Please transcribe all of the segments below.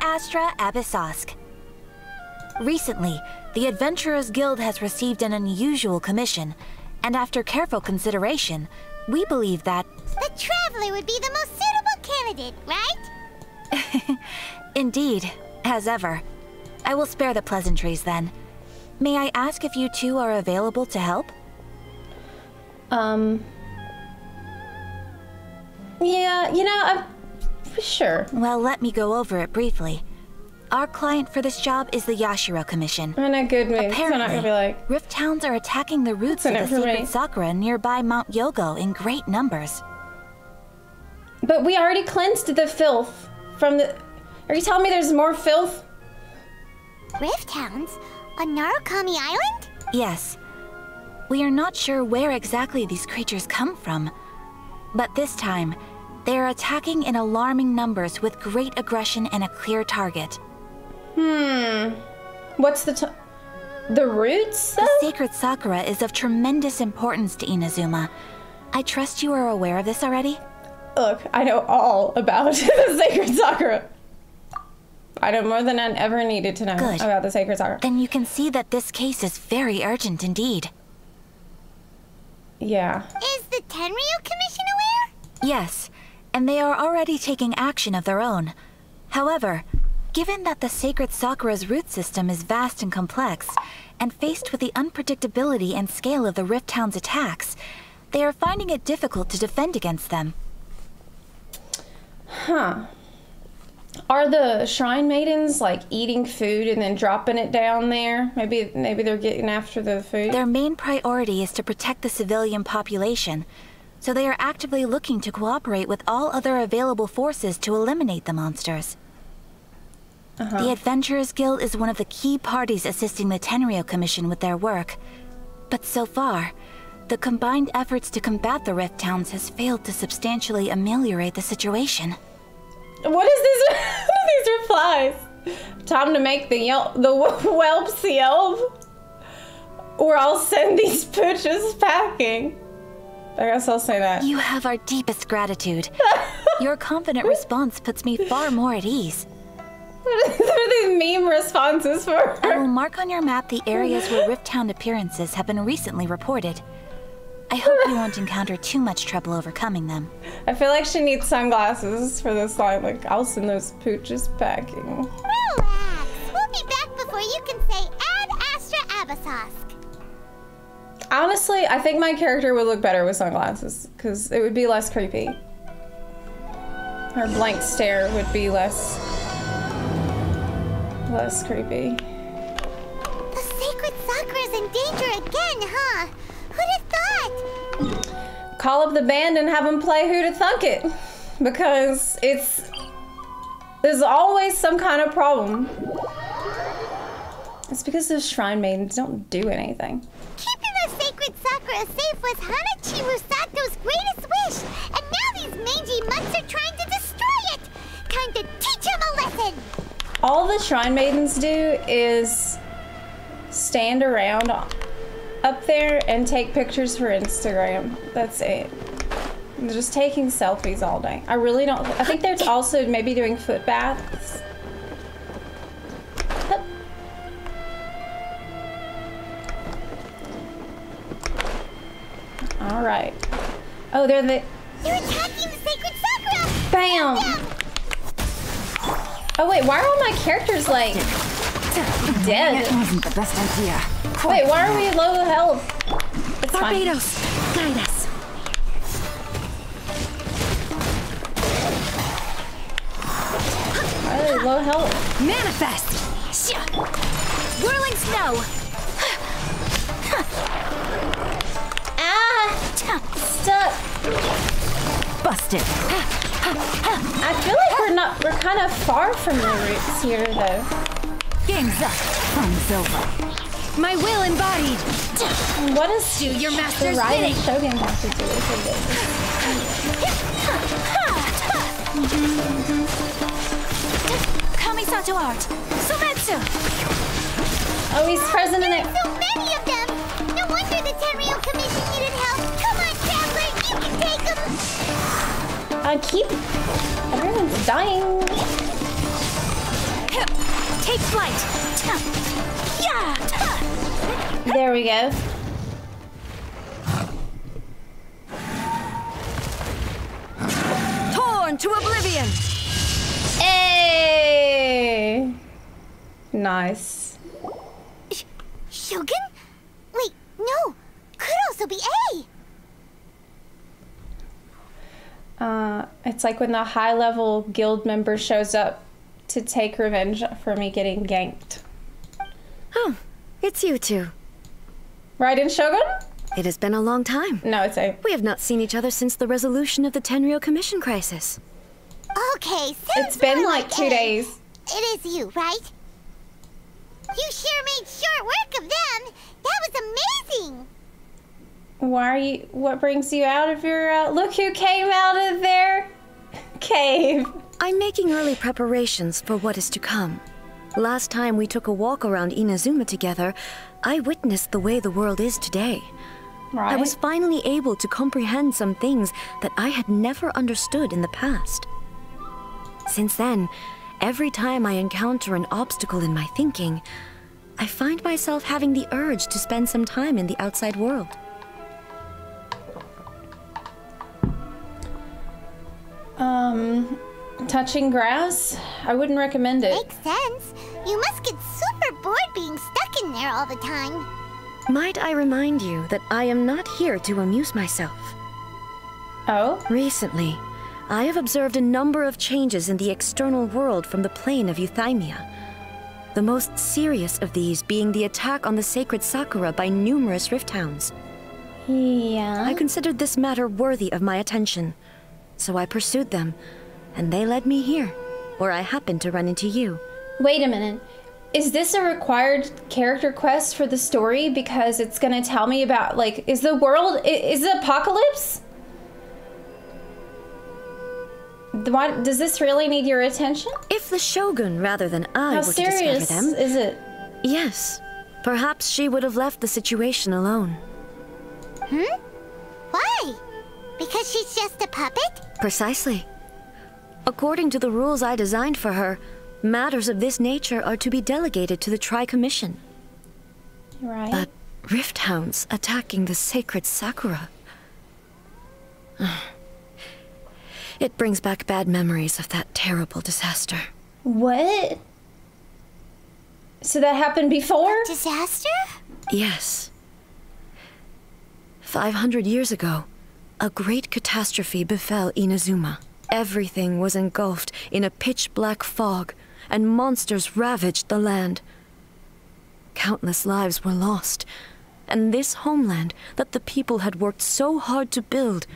Astra Abyssosk. Recently, the Adventurers Guild has received an unusual commission, and after careful consideration, we believe that... The Traveler would be the most suitable candidate, right? Indeed, as ever. I will spare the pleasantries then. May I ask if you two are available to help? Yeah, you know, I'm... Sure. Well, let me go over it briefly. Our client for this job is the Yashiro Commission. I'm in a good mood. Apparently, I'm not gonna be like... Rift Towns are attacking the roots of the Secret Sakura nearby Mount Yogo in great numbers. But we already cleansed the filth from the... Are you telling me there's more filth? Rift Towns? On Narukami Island? Yes. We are not sure where exactly these creatures come from. But this time, they are attacking in alarming numbers with great aggression and a clear target. What's the roots, though? The Sacred Sakura is of tremendous importance to Inazuma. I trust you are aware of this already? Look, I know all about the Sacred Sakura. I know more than I ever needed to know about the Sacred Sakura. Then you can see that this case is very urgent indeed. Yeah. Is the Tenryu Commission aware? Yes, and they are already taking action of their own. However, given that the Sacred Sakura's root system is vast and complex, and faced with the unpredictability and scale of the Rift Town's attacks, they are finding it difficult to defend against them. Huh. Are the Shrine Maidens, like, eating food and then dropping it down there? Maybe they're getting after the food? Their main priority is to protect the civilian population, so they are actively looking to cooperate with all other available forces to eliminate the monsters. The Adventurers Guild is one of the key parties assisting the Tenryu Commission with their work. But so far, the combined efforts to combat the Rift Towns has failed to substantially ameliorate the situation. What is this? What are these replies? Time to make the whelps yelp? Or I'll send these pooches packing. I guess I'll say that. You have our deepest gratitude. Your confident response puts me far more at ease. What are these meme responses for? I will mark on your map the areas where Rift Town appearances have been recently reported. I hope you won't encounter too much trouble overcoming them. I feel like she needs sunglasses for this line. Like, I'll send those pooches packing. Relax. We'll be back before you can say Ad Astra Abyssosk. Honestly, I think my character would look better with sunglasses, because it would be less creepy. Her blank stare would be less creepy. The Sacred Sakura's in danger again, huh? Who'd have thought? Call up the band and have them play Who to Thunk It, because there's always some kind of problem. It's because those Shrine Maidens don't do anything. Keeping the Sacred Sakura safe was Hanachi Musato's greatest wish, and now these mangy mutts are trying to destroy it. Time to teach him a lesson. All the Shrine Maidens do is stand around up there and take pictures for Instagram. That's it. They're just taking selfies all day. I really don't. I think they're also maybe doing foot baths. All right. Oh, they're attacking the Sacred Sakura. Bam. Oh wait, why are all my characters like dead? That wasn't the best idea. Wait, why are we low health? It's Barbados, guide us. Why are they low health? Manifest. Whirling snow. Ah! Stuck. Busted. I feel like we're kind of far from the roots here, though. Game's up. Fun's over. My will embodied. What does do your master's the bidding? Raiden Shogun have to do with it? Kamisato art. Sometsu. Oh, he's present in it. So many of them. No wonder the Tenryu Commission needed help. Come on, Traveler, you can take them. Everyone's dying. Take flight. There we go. Torn to oblivion. Hey! Nice. Shogun? Wait, no. Could also be A. It's like when the high-level guild member shows up to take revenge for me getting ganked. Oh, it's you two. Raiden Shogun? It has been a long time. No, it's A. We have not seen each other since the resolution of the Tenryou Commission crisis. Okay, It's been like 2 days. It is you, right? You sure made short work of them. That was amazing. Why are you... What brings you out of your... Look who came out of their cave. I'm making early preparations for what is to come. Last time we took a walk around Inazuma together, I witnessed the way the world is today. Right. I was finally able to comprehend some things that I had never understood in the past. Since then, every time I encounter an obstacle in my thinking, I find myself having the urge to spend some time in the outside world. Touching grass? I wouldn't recommend it. Makes sense. You must get super bored being stuck in there all the time. Might I remind you that I am not here to amuse myself. Oh? Recently, I have observed a number of changes in the external world from the plane of Euthymia. The most serious of these being the attack on the sacred Sakura by numerous rift hounds. Yeah. I considered this matter worthy of my attention, so I pursued them, and they led me here, where I happened to run into you. Wait a minute. Is this a required character quest for the story? Because it's gonna tell me about, like, is the world... Is it apocalypse? Why, does this really need your attention? If the Shogun, rather than I, How were to discover serious them... is it? Yes. Perhaps she would have left the situation alone. Why? Because she's just a puppet? Precisely. According to the rules I designed for her, matters of this nature are to be delegated to the Tri-Commission. Right. But rift hounds attacking the sacred Sakura... It brings back bad memories of that terrible disaster. What? So that happened before? Disaster? Yes. 500 years ago, a great catastrophe befell Inazuma. Everything was engulfed in a pitch-black fog, and monsters ravaged the land. Countless lives were lost, and this homeland that the people had worked so hard to build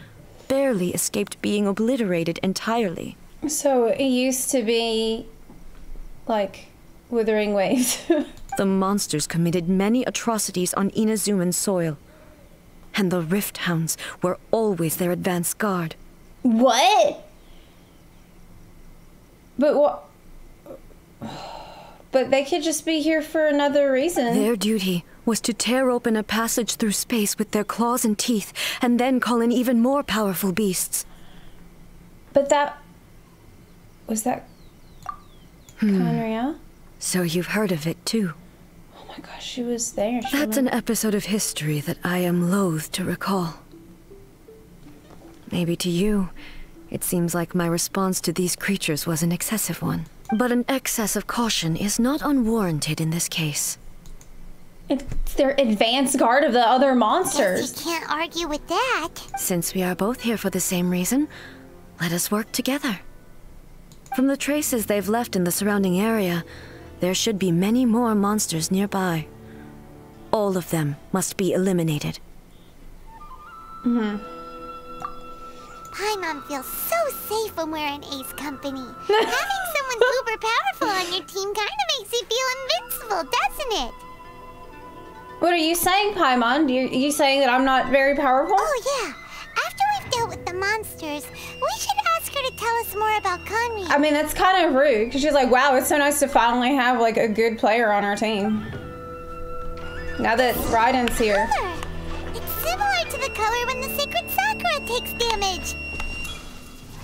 barely escaped being obliterated entirely. So it used to be like withering waves. The monsters committed many atrocities on Inazuman soil, and the rift hounds were always their advance guard. What? But what? But they could just be here for another reason. Their duty was to tear open a passage through space with their claws and teeth, and then call in even more powerful beasts. But that... Was that... Conria? So you've heard of it, too. Oh my gosh, she was there. That's an episode of history that I am loath to recall. Maybe to you, it seems like my response to these creatures was an excessive one. But an excess of caution is not unwarranted in this case. It's their advance guard of the other monsters. Guess you can't argue with that. Since we are both here for the same reason, let us work together. From the traces they've left in the surrounding area, there should be many more monsters nearby. All of them must be eliminated. Paimon feels so safe when we're in Ace Company. Having someone uber powerful on your team kind of makes you feel invincible, doesn't it? What are you saying, Paimon? Are you saying that I'm not very powerful? Oh yeah. After we've dealt with the monsters, we should ask her to tell us more about Conria. I mean, that's kind of rude, because she's like, wow, it's so nice to finally have, like, a good player on our team. Now that Raiden's here. Color. It's similar to the color when the sacred Sakura takes damage.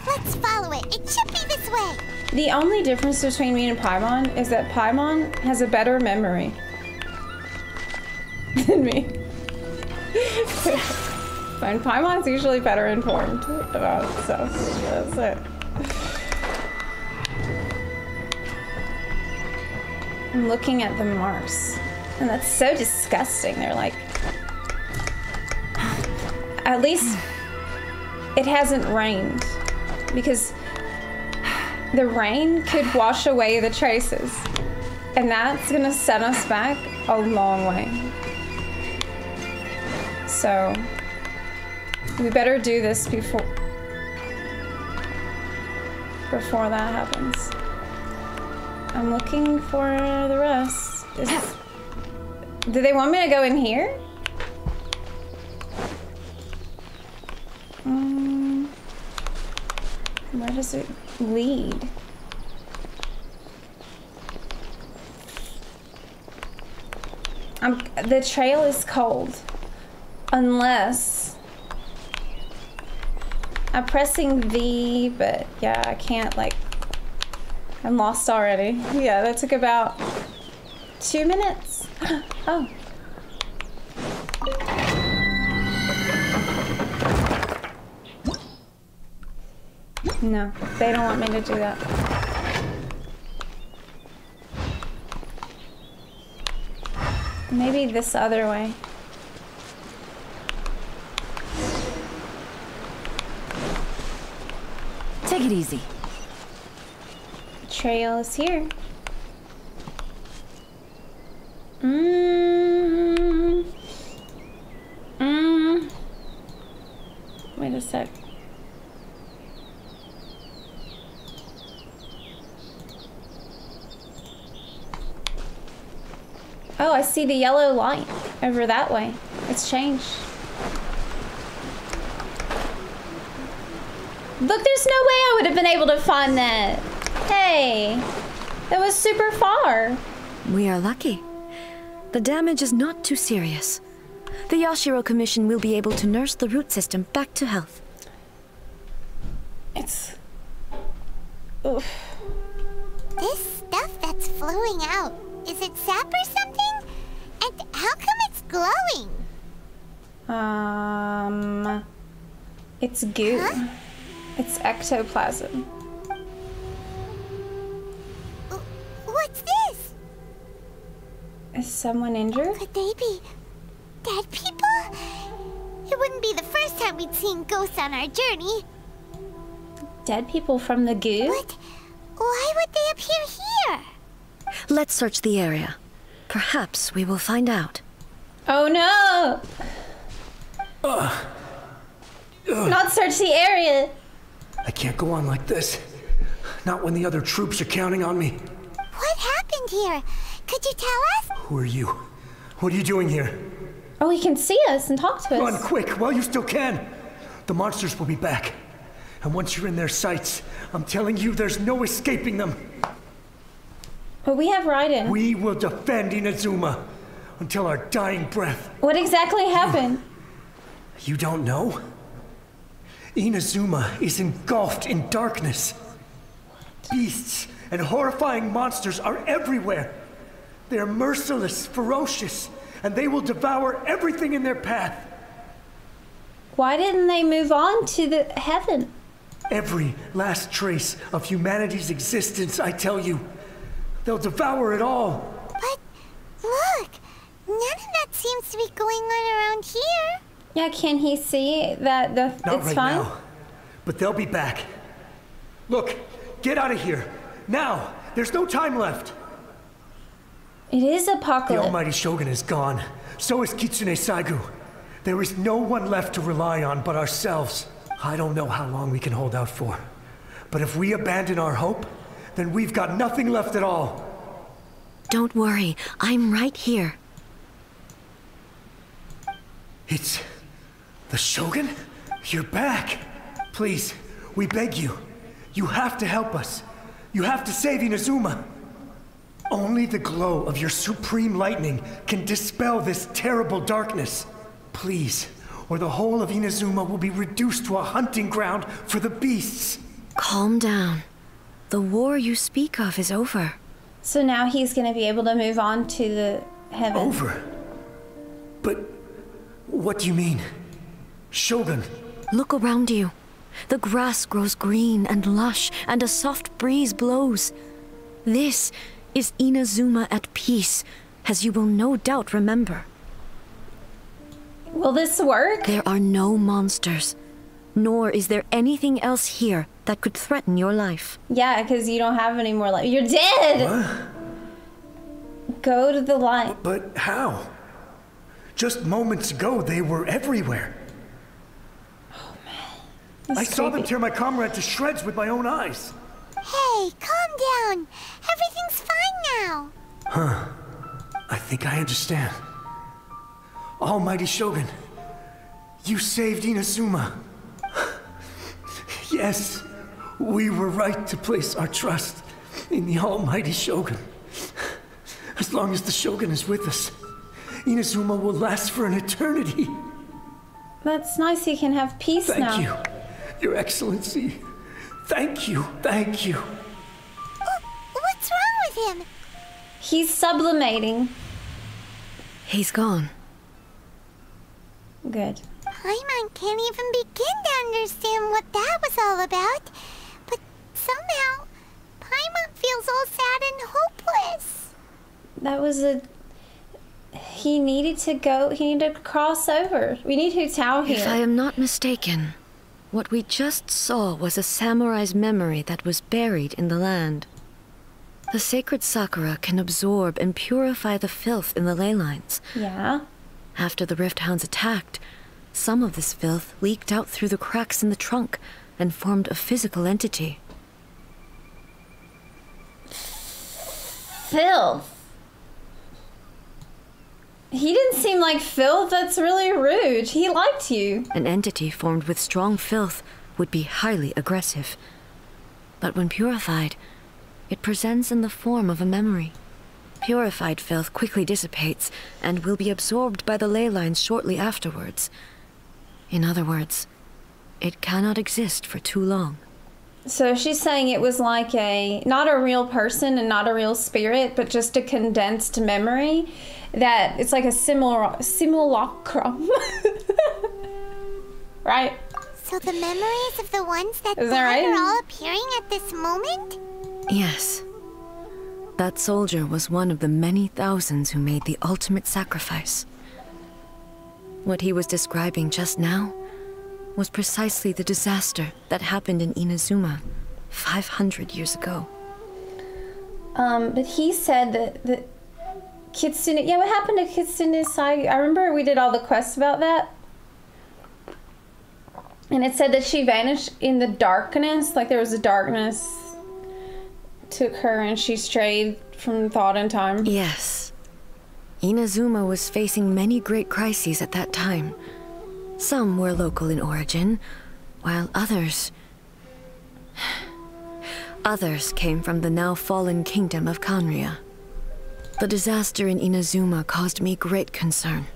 Let's follow it. It should be this way. The only difference between me and Paimon is that Paimon has a better memory than me. And Paimon's usually better informed about stuff. That's it. I'm looking at the marks, and that's so disgusting. They're like, at least it hasn't rained, because the rain could wash away the traces, and that's gonna set us back a long way. So we better do this before that happens. I'm looking for the rest. Do they want me to go in here? Where does it lead? The trail is cold. Unless I'm pressing V, but yeah, I can't, like, I'm lost already. Yeah, that took about 2 minutes. Oh. No, they don't want me to do that. Maybe this other way. Take it easy. Trail is here. Wait a sec. Oh, I see the yellow light over that way. It's changed. Look, there's no way I would have been able to find that. Hey, that was super far. We are lucky. The damage is not too serious. The Yashiro Commission will be able to nurse the root system back to health. It's... Oof. This stuff that's flowing out, is it sap or something? And how come it's glowing? It's goo. Huh? It's ectoplasm. What's this? Is someone injured? Could they be dead people? It wouldn't be the first time we'd seen ghosts on our journey. Dead people from the goo? But why would they appear here? Let's search the area. Perhaps we will find out. Oh no! Not search the area! I can't go on like this. Not when the other troops are counting on me. What happened here? Could you tell us? Who are you? What are you doing here? Oh, he can see us and talk to us. Run quick while you still can. The monsters will be back. And once you're in their sights, I'm telling you, there's no escaping them. But we have Raiden. We will defend Inazuma until our dying breath. What exactly happened? You don't know? Inazuma is engulfed in darkness. Beasts and horrifying monsters are everywhere. They're merciless, ferocious, and they will devour everything in their path. Why didn't they move on to the heaven? Every last trace of humanity's existence, I tell you. They'll devour it all. But look, none of that seems to be going on around here. Yeah, can he see that Not it's right fine? now, but they'll be back. Look, get out of here. Now, there's no time left. It is The apocalypse. almighty Shogun is gone. So is Kitsune Saigu. There is no one left to rely on but ourselves. I don't know how long we can hold out for. But if we abandon our hope, then we've got nothing left at all. Don't worry, I'm right here. It's... the Shogun? You're back. Please, we beg you. You have to help us. You have to save Inazuma. Only the glow of your supreme lightning can dispel this terrible darkness. Please, or the whole of Inazuma will be reduced to a hunting ground for the beasts. Calm down. The war you speak of is over. So now he's going to be able to move on to the heaven. Over? But what do you mean? Shogun? Look around you. The grass grows green and lush, and a soft breeze blows. This is Inazuma at peace, as you will no doubt remember. Will this work? There are no monsters, nor is there anything else here that could threaten your life. Yeah, because you don't have any more life. You're dead! What? Go to the light. But how? Just moments ago, they were everywhere. I saw them tear my comrade to shreds with my own eyes. Hey, calm down. Everything's fine now. Huh. I think I understand. Almighty Shogun, you saved Inazuma. Yes, we were right to place our trust in the Almighty Shogun. As long as the Shogun is with us, Inazuma will last for an eternity. That's nice, he can have peace now. Thank you, Your Excellency. Thank you, thank you. What's wrong with him? He's sublimating. He's gone. Good. Paimon can't even begin to understand what that was all about. But somehow, Paimon feels all sad and hopeless. That was a... He needed to go, he needed to cross over. We need Hu Tao here. If I am not mistaken, what we just saw was a samurai's memory that was buried in the land. The sacred sakura can absorb and purify the filth in the ley lines. Yeah. After the Rift Hounds attacked, some of this filth leaked out through the cracks in the trunk and formed a physical entity. Filth. He didn't seem like filth. That's really rude. He liked you. An entity formed with strong filth would be highly aggressive. But when purified, it presents in the form of a memory. Purified filth quickly dissipates and will be absorbed by the ley lines shortly afterwards. In other words, it cannot exist for too long. So she's saying it was like not a real person and not a real spirit, but just a condensed memory. That it's like a simulacrum. Right? So the memories of the ones that Is that died right? are all appearing at this moment? Yes. That soldier was one of the many thousands who made the ultimate sacrifice. What he was describing just now was precisely the disaster that happened in Inazuma 500 years ago. But he said that Kitsune... Yeah, what happened to Kitsune Sai? I remember we did all the quests about that. And it said that she vanished in the darkness. Like there was a darkness took her and she strayed from thought and time. Yes. Inazuma was facing many great crises at that time. Some were local in origin, while others came from the now fallen kingdom of Kanria. The disaster in Inazuma caused me great concern.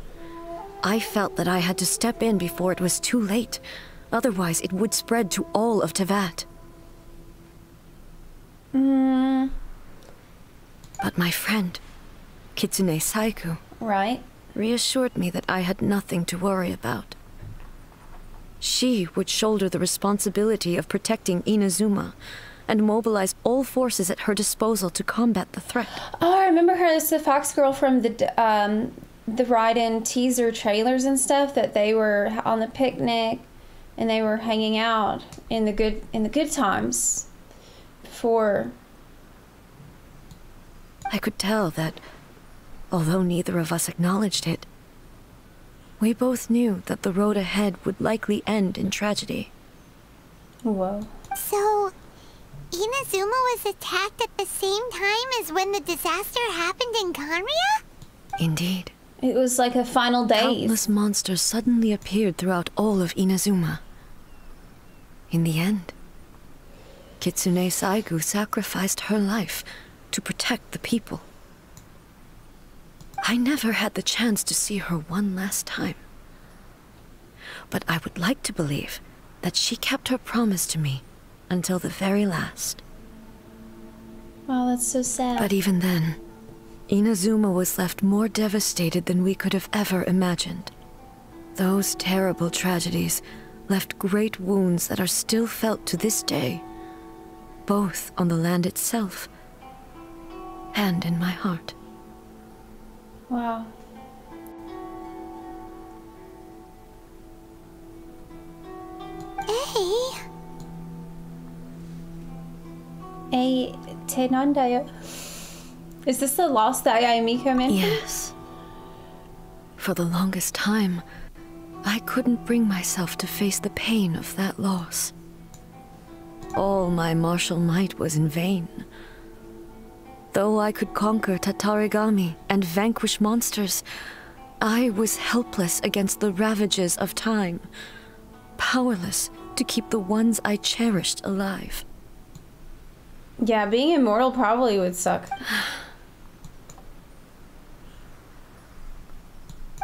I felt that I had to step in before it was too late, otherwise it would spread to all of Tevat. But my friend, Kitsune Saiku, Right? reassured me that I had nothing to worry about. She would shoulder the responsibility of protecting Inazuma and mobilize all forces at her disposal to combat the threat. Oh, I remember her as the fox girl from the Raiden teaser trailers and stuff, that they were on the picnic and they were hanging out in the good times before. I could tell that, although neither of us acknowledged it, we both knew that the road ahead would likely end in tragedy. Whoa. So, Inazuma was attacked at the same time as when the disaster happened in Kanria? Indeed. It was like a final days. Countless monsters suddenly appeared throughout all of Inazuma. In the end, Kitsune Saigu sacrificed her life to protect the people. I never had the chance to see her one last time. But I would like to believe that she kept her promise to me until the very last. Wow, that's so sad. But even then, Inazuma was left more devastated than we could have ever imagined. Those terrible tragedies left great wounds that are still felt to this day, both on the land itself and in my heart. Wow. Tenandayo. Is this the loss that Ayamiko mentioned? Yes. For the longest time, I couldn't bring myself to face the pain of that loss. All my martial might was in vain. Though I could conquer Tatarigami and vanquish monsters, I was helpless against the ravages of time, powerless to keep the ones I cherished alive. Yeah, being immortal probably would suck.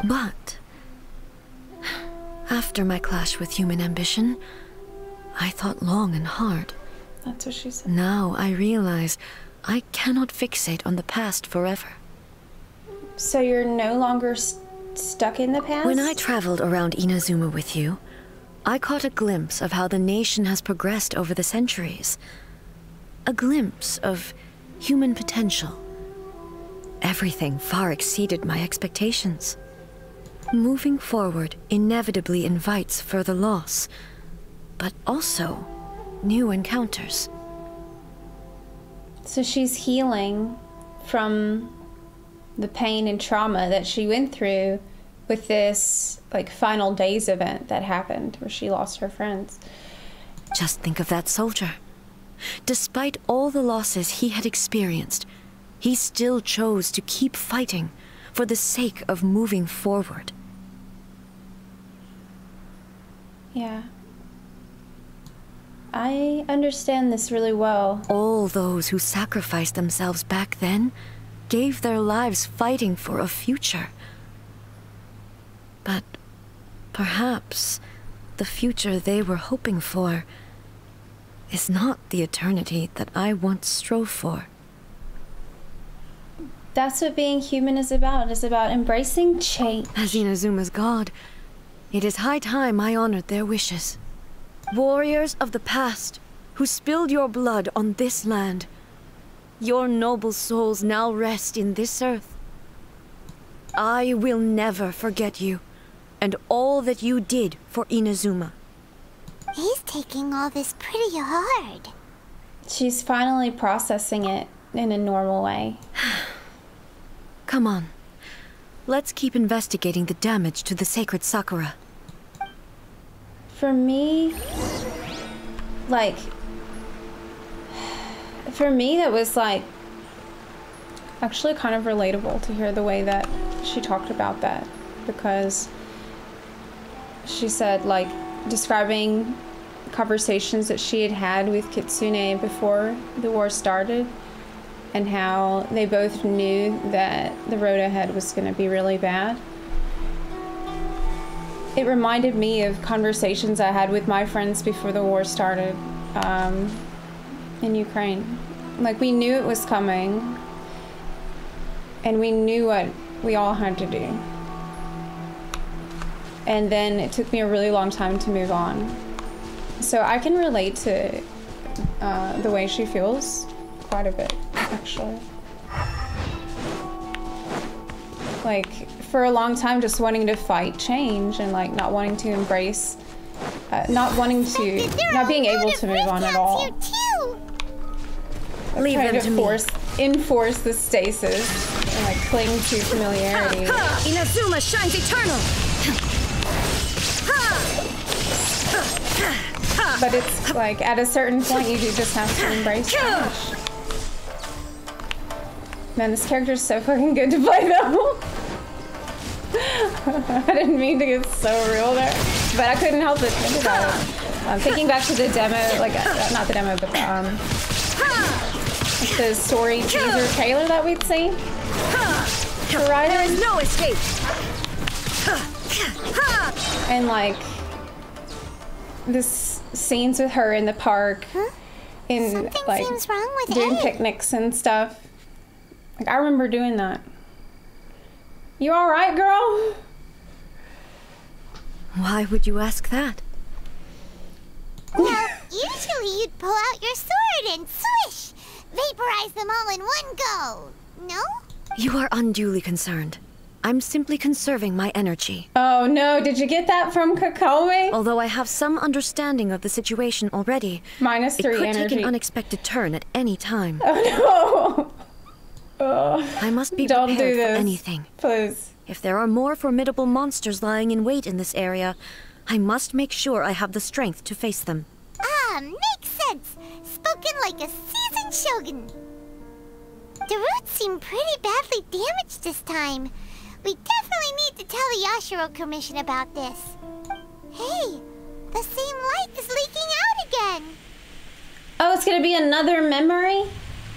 But after my clash with human ambition, I thought long and hard. That's what she said. Now I realize I cannot fixate on the past forever. So you're no longer stuck in the past? When I traveled around Inazuma with you, I caught a glimpse of how the nation has progressed over the centuries. A glimpse of human potential. Everything far exceeded my expectations. Moving forward inevitably invites further loss, but also new encounters. So she's healing from the pain and trauma that she went through with this, like, final days event that happened where she lost her friends. Just think of that soldier. Despite all the losses he had experienced, he still chose to keep fighting for the sake of moving forward. Yeah. I understand this really well. All those who sacrificed themselves back then gave their lives fighting for a future. But perhaps the future they were hoping for is not the eternity that I once strove for. That's what being human is about. It's about embracing change. As Inazuma's god, it is high time I honored their wishes. Warriors of the past, who spilled your blood on this land, your noble souls now rest in this earth. I will never forget you, and all that you did for Inazuma. He's taking all this pretty hard. She's finally processing it in a normal way. Come on. Let's keep investigating the damage to the sacred Sakura. For me, like, that was, like, actually kind of relatable to hear the way that she talked about that, because she said, like, describing conversations that she had had with Kitsune before the war started, and how they both knew that the road ahead was going to be really bad. It reminded me of conversations I had with my friends before the war started in Ukraine. Like, we knew it was coming, and we knew what we all had to do. And then it took me a really long time to move on. So I can relate to the way she feels quite a bit, actually. Like, for a long time, just wanting to fight change and, like, not wanting to embrace, not being able to move on at all. Leave trying them to enforce the stasis and, like, cling to familiarity. Inazuma shines eternal! But it's like, at a certain point, you do just have to embrace change. Man, this character's so fucking good to play, though. I didn't mean to get so real there, but I couldn't help but think about it. Thinking back to the demo, like, not the demo, but the story teaser trailer that we'd seen for Raiden. There is no escape! And, like, this scenes with her in the park, in Something like seems wrong with doing A. picnics and stuff. Like I remember doing that. You all right, girl? Why would you ask that? Well, usually you'd pull out your sword and swish! Vaporize them all in one go! No? You are unduly concerned. I'm simply conserving my energy. Oh no, did you get that from Kakome? Although I have some understanding of the situation already, -3 it could energy. take an unexpected turn at any time. Oh no! Ugh. I must be Don't prepared do for this. anything. Please. If there are more formidable monsters lying in wait in this area, I must make sure I have the strength to face them. Ah, makes sense. Spoken like a seasoned shogun. The roots seem pretty badly damaged this time. We definitely need to tell the Yashiro Commission about this. Hey, the same light is leaking out again. Oh, it's gonna be another memory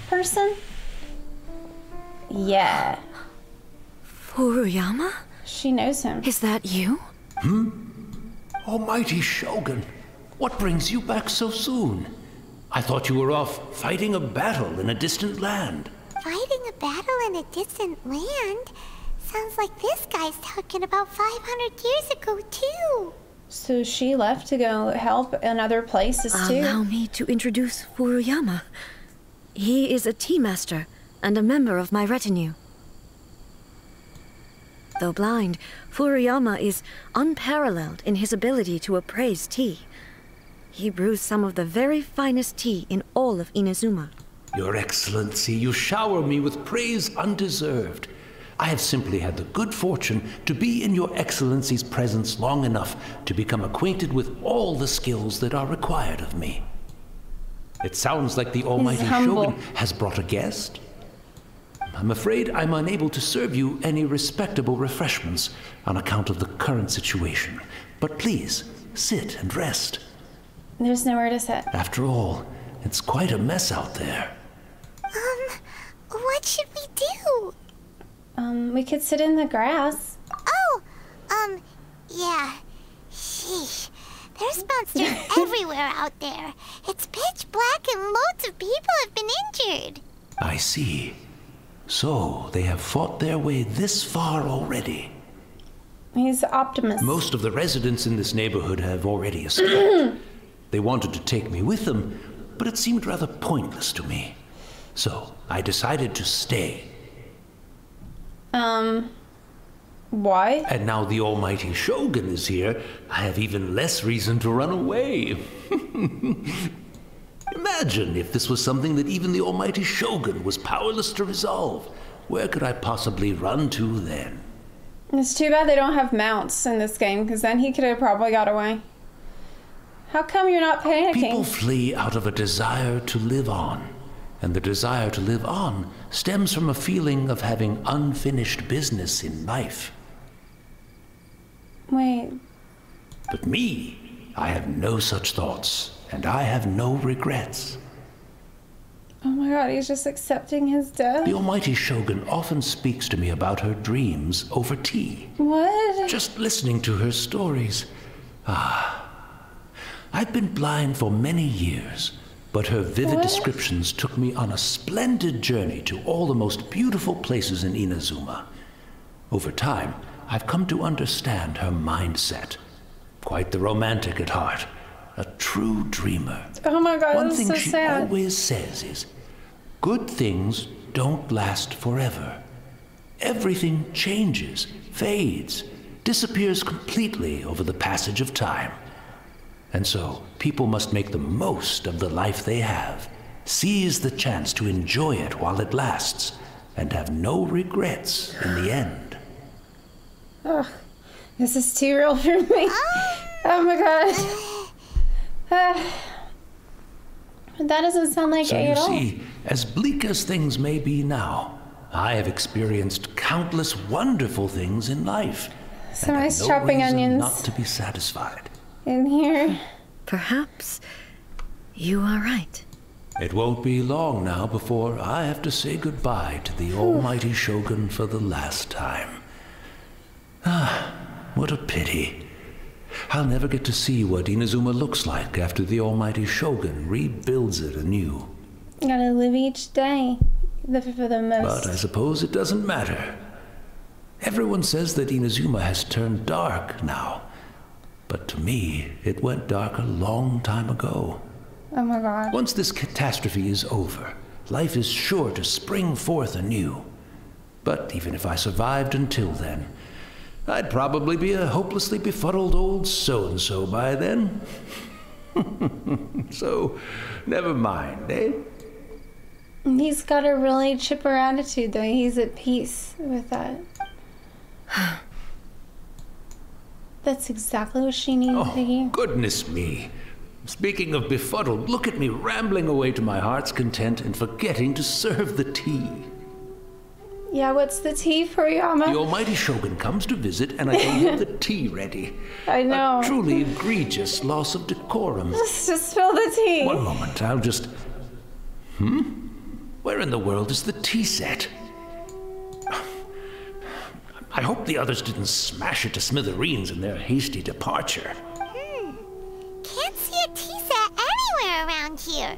person? Yeah. Furuyama? She knows him. Is that you? Almighty Shogun, what brings you back so soon? I thought you were off fighting a battle in a distant land. Fighting a battle in a distant land? Sounds like this guy's talking about 500 years ago, too. So she left to go help in other places too. Allow me to introduce Furuyama. He is a tea master and a member of my retinue. Though blind, Furuyama is unparalleled in his ability to appraise tea. He brews some of the very finest tea in all of Inazuma. Your Excellency, you shower me with praise undeserved. I have simply had the good fortune to be in Your Excellency's presence long enough to become acquainted with all the skills that are required of me. It sounds like the Almighty humble. Shogun has brought a guest. I'm afraid I'm unable to serve you any respectable refreshments on account of the current situation. But please, sit and rest. There's nowhere to sit. After all, it's quite a mess out there. What should we do? We could sit in the grass. Oh, yeah. Sheesh. There's monsters everywhere out there. It's pitch black and loads of people have been injured. I see. So, they have fought their way this far already. He's an optimist. Most of the residents in this neighborhood have already escaped. They wanted to take me with them, but it seemed rather pointless to me. So, I decided to stay. Why? And now the Almighty Shogun is here, I have even less reason to run away. Imagine if this was something that even the Almighty Shogun was powerless to resolve. Where could I possibly run to then? It's too bad they don't have mounts in this game, because then he could have probably got away. How come you're not panicking? People flee out of a desire to live on. And the desire to live on stems from a feeling of having unfinished business in life. Wait. But me, I have no such thoughts, and I have no regrets. Oh my god, he's just accepting his death? The Almighty Shogun often speaks to me about her dreams over tea. What? Just listening to her stories. I've been blind for many years, but her vivid descriptions took me on a splendid journey to all the most beautiful places in Inazuma. Over time, I've come to understand her mindset. Quite the romantic at heart, a true dreamer. Oh my god, One this thing is so she sad. always says is, good things don't last forever. Everything changes, fades, disappears completely over the passage of time. And so, people must make the most of the life they have, seize the chance to enjoy it while it lasts, and have no regrets in the end. Ugh, this is too real for me. Oh my god. That doesn't sound like So A you at all. see, as bleak as things may be now, I have experienced countless wonderful things in life. Somebody's and have no chopping reason onions not to be satisfied. in here. Perhaps you are right. It won't be long now before I have to say goodbye to the Almighty Shogun for the last time. Ah, what a pity. I'll never get to see what Inazuma looks like after the almighty Shogun rebuilds it anew. Gotta live each day for the most. But I suppose it doesn't matter. Everyone says that Inazuma has turned dark now. But to me, it went dark a long time ago. Oh my god. Once this catastrophe is over, life is sure to spring forth anew. But even if I survived until then, I'd probably be a hopelessly befuddled old so-and-so by then. So, never mind, eh? He's got a really chipper attitude, though. He's at peace with that. That's exactly what she needed, Piggy. Goodness me. Speaking of befuddled, look at me rambling away to my heart's content and forgetting to serve the tea. Yeah, what's the tea for, Yama? The almighty Shogun comes to visit and I don't have the tea ready. I know. A truly egregious loss of decorum. Just spill the tea. One moment, I'll just... Where in the world is the tea set? I hope the others didn't smash it to smithereens in their hasty departure. Can't see a tea set anywhere around here.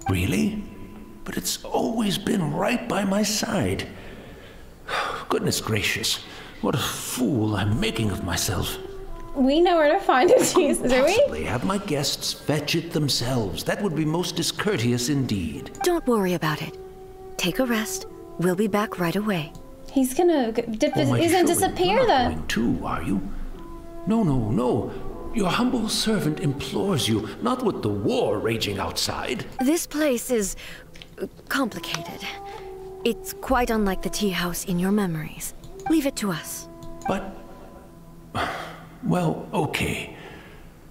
Really? But it's always been right by my side. Goodness gracious, what a fool I'm making of myself. We know where to find a tea set, do we? Possibly have my guests fetch it themselves. That would be most discourteous indeed. Don't worry about it. Take a rest. We'll be back right away. He's gonna disappear, you're not though. going too, are you? No, no, no. Your humble servant implores you, not with the war raging outside. This place is complicated. It's quite unlike the tea house in your memories. Leave it to us. But... well, okay.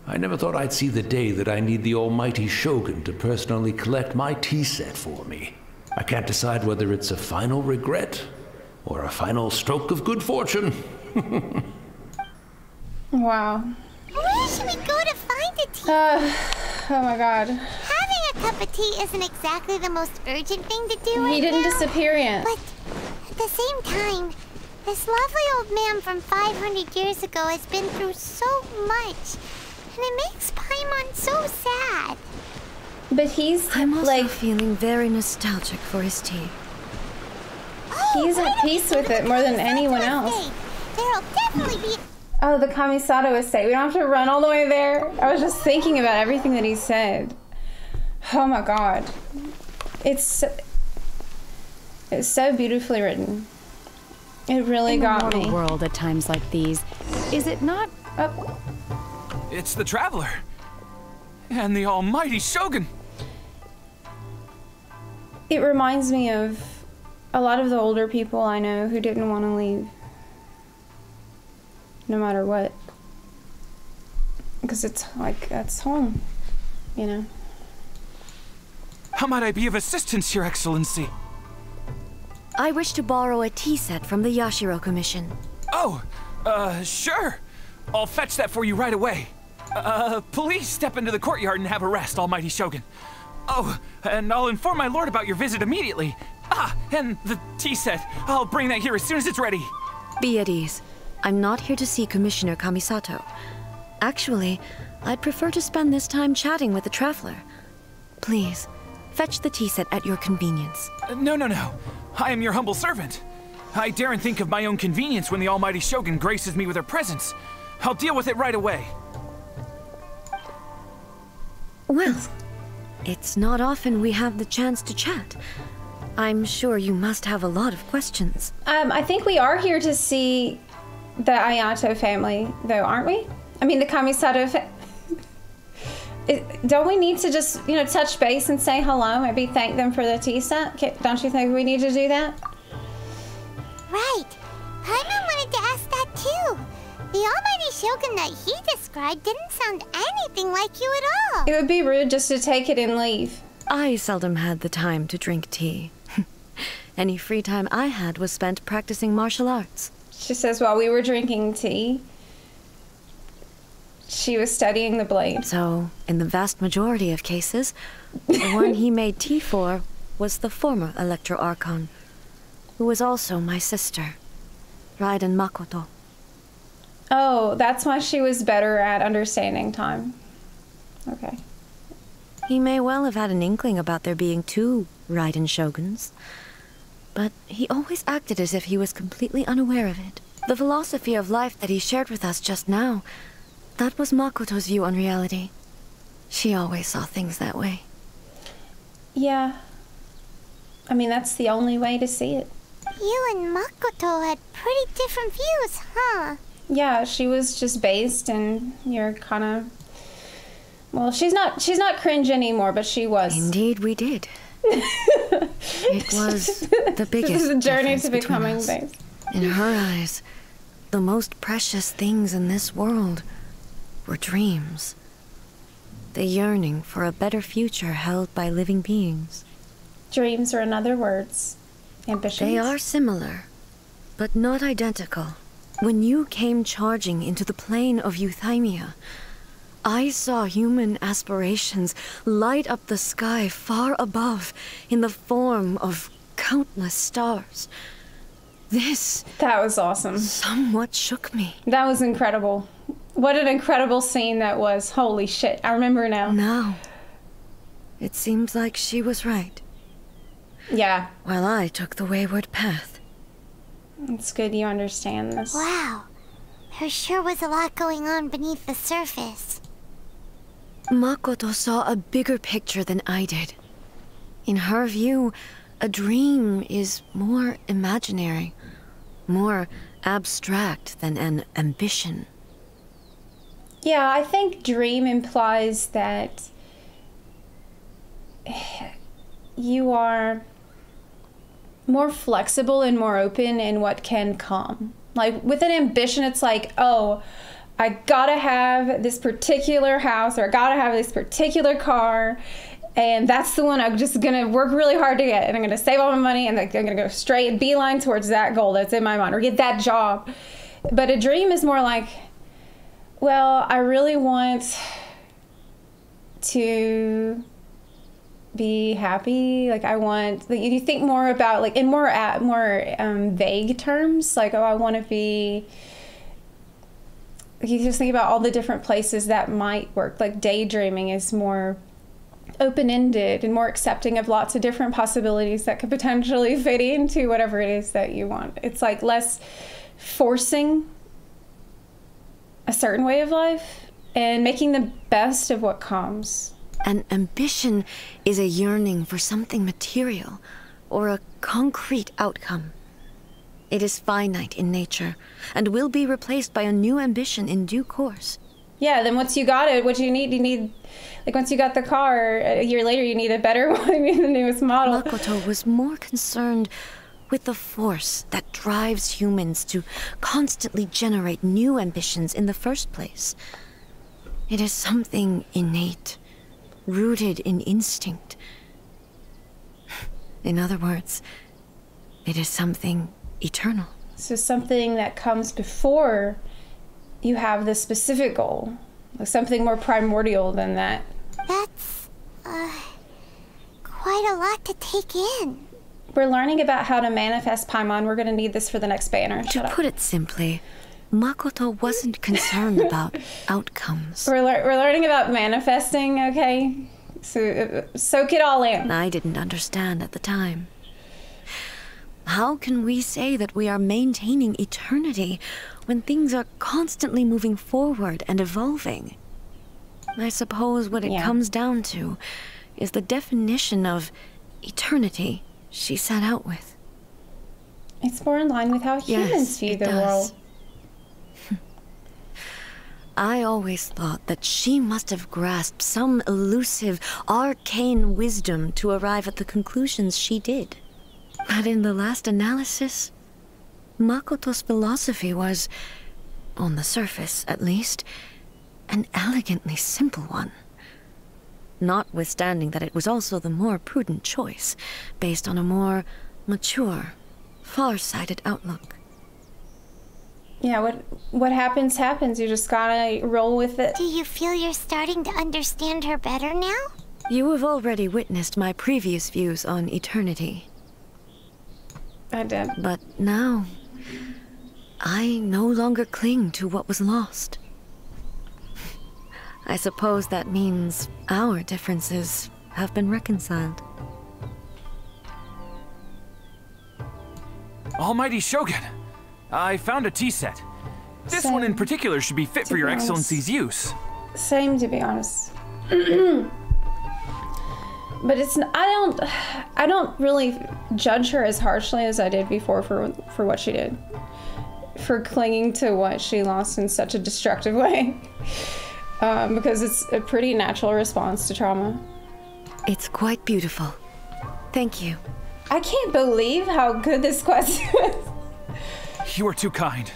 I never thought I'd see the day that I need the almighty Shogun to personally collect my tea set for me. I can't decide whether it's a final regret or a final stroke of good fortune. Wow. Where should we go to find a tea? Oh my god. Having a cup of tea isn't exactly the most urgent thing to do right He didn't now, disappear yet. But at the same time, this lovely old man from 500 years ago has been through so much, and it makes Paimon so sad. But he's I'm also like, feeling very nostalgic for his tea. he's at peace with it more than anyone else. There'll definitely be... Oh, the Kamisato estate. We don't have to run all the way there. I was just thinking about everything that he said. Oh my god. It's so beautifully written. It really got me. In a world at times like these, is it not? Oh. It's the Traveler. And the almighty Shogun. It reminds me of a lot of the older people I know who didn't want to leave. No matter what. Because it's like, that's home. You know? How might I be of assistance, Your Excellency? I wish to borrow a tea set from the Yashiro Commission. Oh, sure. I'll fetch that for you right away. Please step into the courtyard and have a rest, almighty Shogun. Oh, and I'll inform my lord about your visit immediately. Ah, and the tea set. I'll bring that here as soon as it's ready. Be at ease. I'm not here to see Commissioner Kamisato. Actually, I'd prefer to spend this time chatting with the Traveler. Please, fetch the tea set at your convenience. No. I am your humble servant. I daren't think of my own convenience when the almighty Shogun graces me with her presence. I'll deal with it right away. Well, it's not often we have the chance to chat. I'm sure you must have a lot of questions. I think we are here to see the Ayato family, though, aren't we? I mean, the Kamisato don't we need to just, you know, touch base and say hello? Maybe thank them for the tea set? Don't you think we need to do that? Right. Paimon wanted to ask that too. The almighty Shogun that he described didn't sound anything like you at all. It would be rude just to take it and leave. I seldom had the time to drink tea. Any free time I had was spent practicing martial arts. She says while we were drinking tea, she was studying the blade. So, in the vast majority of cases, the one he made tea for was the former Electro Archon, who was also my sister, Raiden Makoto. Oh, that's why she was better at understanding time. Okay. He may well have had an inkling about there being two Raiden Shoguns, but he always acted as if he was completely unaware of it. The philosophy of life that he shared with us just now, that was Makoto's view on reality. She always saw things that way. Yeah. I mean, that's the only way to see it. You and Makoto had pretty different views, huh? Yeah, she was just based, and you're kind of... Well, she's not cringe anymore, but she was. Indeed, we did. It was the biggest This is a journey difference to becoming between us. based. In her eyes, the most precious things in this world were dreams. The yearning for a better future held by living beings. Dreams are in other words. Ambitions. They are similar, but not identical. When you came charging into the plane of Euthymia, I saw human aspirations light up the sky far above in the form of countless stars. This... That was awesome. Somewhat shook me. That was incredible. What an incredible scene that was. Holy shit. I remember now. Now, it seems like she was right. Yeah. While I took the wayward path. It's good you understand this. Wow. There sure was a lot going on beneath the surface. Makoto saw a bigger picture than I did. In her view, a dream is more imaginary, more abstract than an ambition. Yeah, I think dream implies that you are more flexible and more open in what can come. Like with an ambition, it's like, oh, I gotta have this particular house, or I gotta have this particular car, and that's the one I'm just gonna work really hard to get, and I'm gonna save all my money, and I'm gonna go straight and beeline towards that goal that's in my mind, or get that job. But a dream is more like, well, I really want to be happy. Like I want, like, you think more about, like, in more vague terms, like, oh, I want to be, you just think about all the different places that might work. Like daydreaming is more open-ended and more accepting of lots of different possibilities that could potentially fit into whatever it is that you want. It's like less forcing a certain way of life and making the best of what comes. An ambition is a yearning for something material or a concrete outcome. It is finite in nature and will be replaced by a new ambition in due course. Yeah, then once you got it, what do you need, like once you got the car, a year later you need a better one, you need the newest model. Makoto was more concerned with the force that drives humans to constantly generate new ambitions in the first place. It is something innate, rooted in instinct. In other words, it is something eternal. So something that comes before you have the specific goal, like something more primordial than that. That's, quite a lot to take in. We're learning about how to manifest Paimon. We're going to need this for the next banner. To put it simply, Makoto wasn't concerned about outcomes. We're learning about manifesting, okay? So soak it all in. I didn't understand at the time. How can we say that we are maintaining eternity when things are constantly moving forward and evolving? I suppose what it comes down to is the definition of eternity she set out with. It's more in line with how humans view the world. I always thought that she must have grasped some elusive, arcane wisdom to arrive at the conclusions she did. But in the last analysis, Makoto's philosophy was, on the surface at least, an elegantly simple one. Notwithstanding that it was also the more prudent choice, based on a more mature, far-sighted outlook. Yeah, what happens, happens. You just gotta roll with it. Do you feel you're starting to understand her better now? You have already witnessed my previous views on eternity. I did. But now, I no longer cling to what was lost. I suppose that means our differences have been reconciled. Almighty Shogun, I found a tea set. This one in particular should be fit for your Excellency's use. Same, to be honest. But it's I don't really judge her as harshly as I did before for what she did, for clinging to what she lost in such a destructive way, because it's a pretty natural response to trauma. It's quite beautiful. Thank you. I can't believe how good this quest is. You are too kind.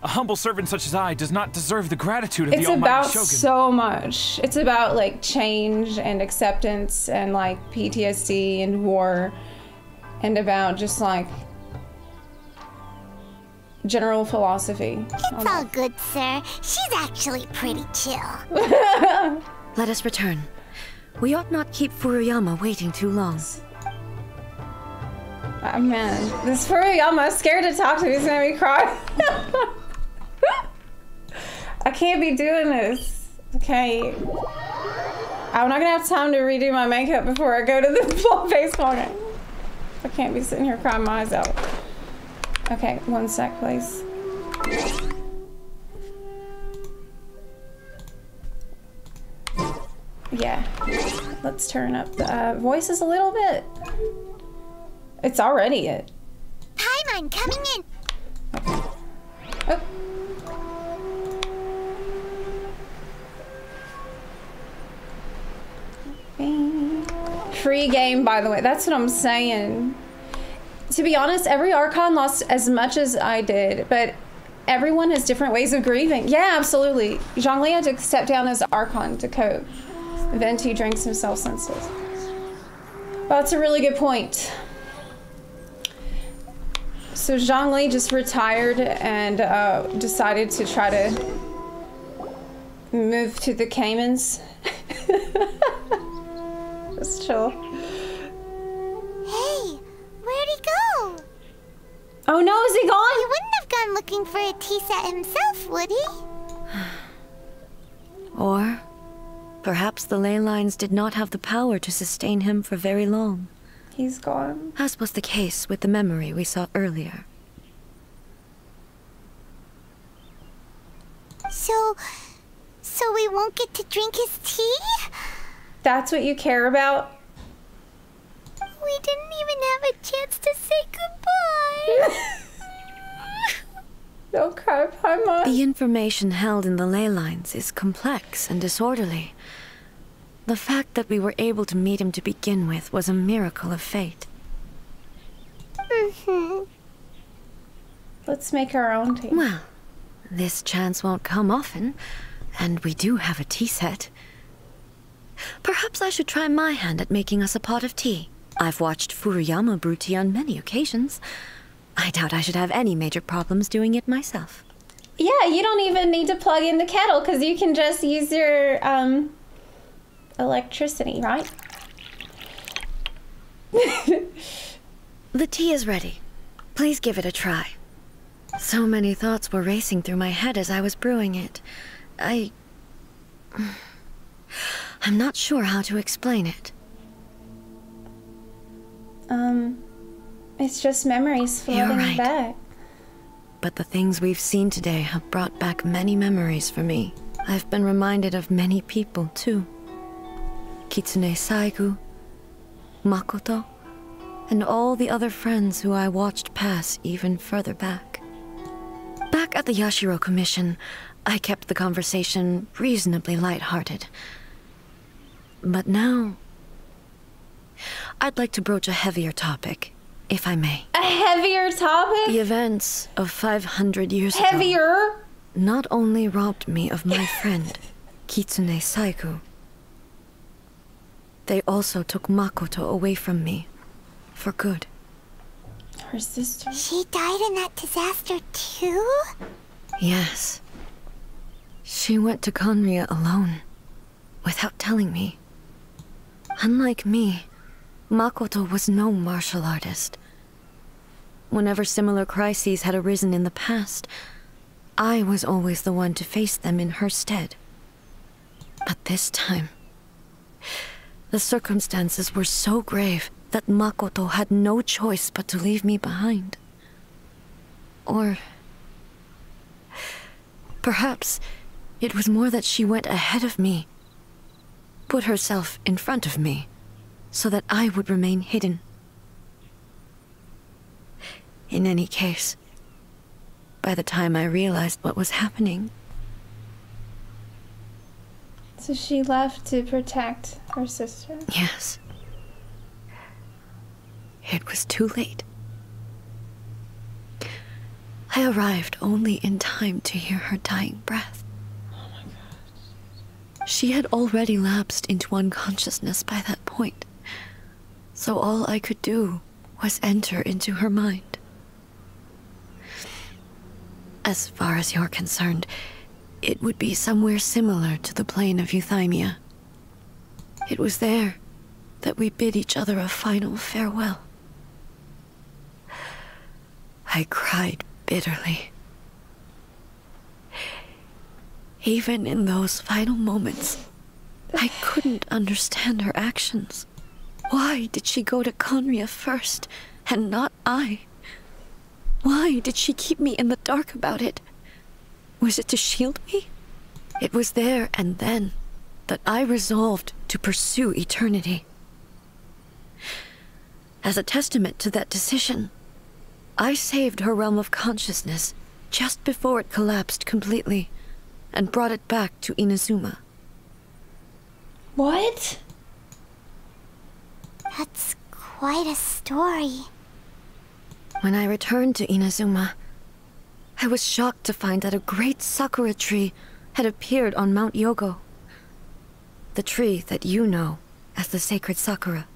A humble servant such as I does not deserve the gratitude of the Almighty Shogun. It's about so much. It's about like change and acceptance and like PTSD and war, and about just like general philosophy. It's all good, sir. She's actually pretty chill. Let us return. We ought not keep Furuyama waiting too long. Oh man, this Furuyama is scared to talk to me. He's gonna make me cry. I can't be doing this. Okay. I'm not gonna have time to redo my makeup before I go to the full baseball game. I can't be sitting here crying my eyes out. Okay, 1 sec, please. Yeah. Let's turn up the voices a little bit. It's already it. Paimon coming in. Okay. Oh. Free game, by the way. That's what I'm saying. To be honest, every Archon lost as much as I did, but everyone has different ways of grieving. Yeah, absolutely. Zhongli had to step down as Archon to cope. Venti drinks himself senseless. Well, that's a really good point. So Zhongli just retired and decided to try to move to the Caymans. Just chill. Hey, where'd he go? Oh no, is he gone? He wouldn't have gone looking for a tea set himself, would he? Or perhaps the ley lines did not have the power to sustain him for very long. He's gone. As was the case with the memory we saw earlier. So we won't get to drink his tea? That's what you care about? We didn't even have a chance to say goodbye. Don't cry, Paimon. The information held in the ley lines is complex and disorderly. The fact that we were able to meet him to begin with was a miracle of fate. Let's make our own tea. Well, this chance won't come often, and we do have a tea set. Perhaps I should try my hand at making us a pot of tea. I've watched Furuyama brew tea on many occasions. I doubt I should have any major problems doing it myself. Yeah, you don't even need to plug in the kettle because you can just use your electricity, right? The tea is ready. Please give it a try. So many thoughts were racing through my head as I was brewing it. I'm not sure how to explain it. It's just memories You're floating right. back. But the things we've seen today have brought back many memories for me. I've been reminded of many people, too. Kitsune Saigu, Makoto, and all the other friends who I watched pass even further back. Back at the Yashiro Commission, I kept the conversation reasonably lighthearted. But now, I'd like to broach a heavier topic, if I may. A heavier topic? The events of 500 years ago Heavier? not only robbed me of my friend, Kitsune Saigu, they also took Makoto away from me, for good. Her sister? She died in that disaster too? Yes. She went to Conria alone, without telling me. Unlike me, Makoto was no martial artist. whenever similar crises had arisen in the past, I was always the one to face them in her stead. But this time, the circumstances were so grave that Makoto had no choice but to leave me behind. Or perhaps it was more that she went ahead of me, put herself in front of me, so that I would remain hidden. In any case, by the time I realized what was happening... So she left to protect her sister? Yes. It was too late. I arrived only in time to hear her dying breath. Oh my god. She had already lapsed into unconsciousness by that point, so all I could do was enter into her mind. As far as you're concerned, it would be somewhere similar to the plane of Euthymia. It was there that we bid each other a final farewell. I cried bitterly. Even in those final moments, I couldn't understand her actions. Why did she go to Conria first, and not I? Why did she keep me in the dark about it? Was it to shield me? It was there and then that I resolved to pursue eternity. As a testament to that decision, I saved her realm of consciousness just before it collapsed completely and brought it back to Inazuma. What? That's quite a story. When I returned to Inazuma, I was shocked to find that a great sakura tree had appeared on Mount Yogo. The tree that you know as the sacred sakura.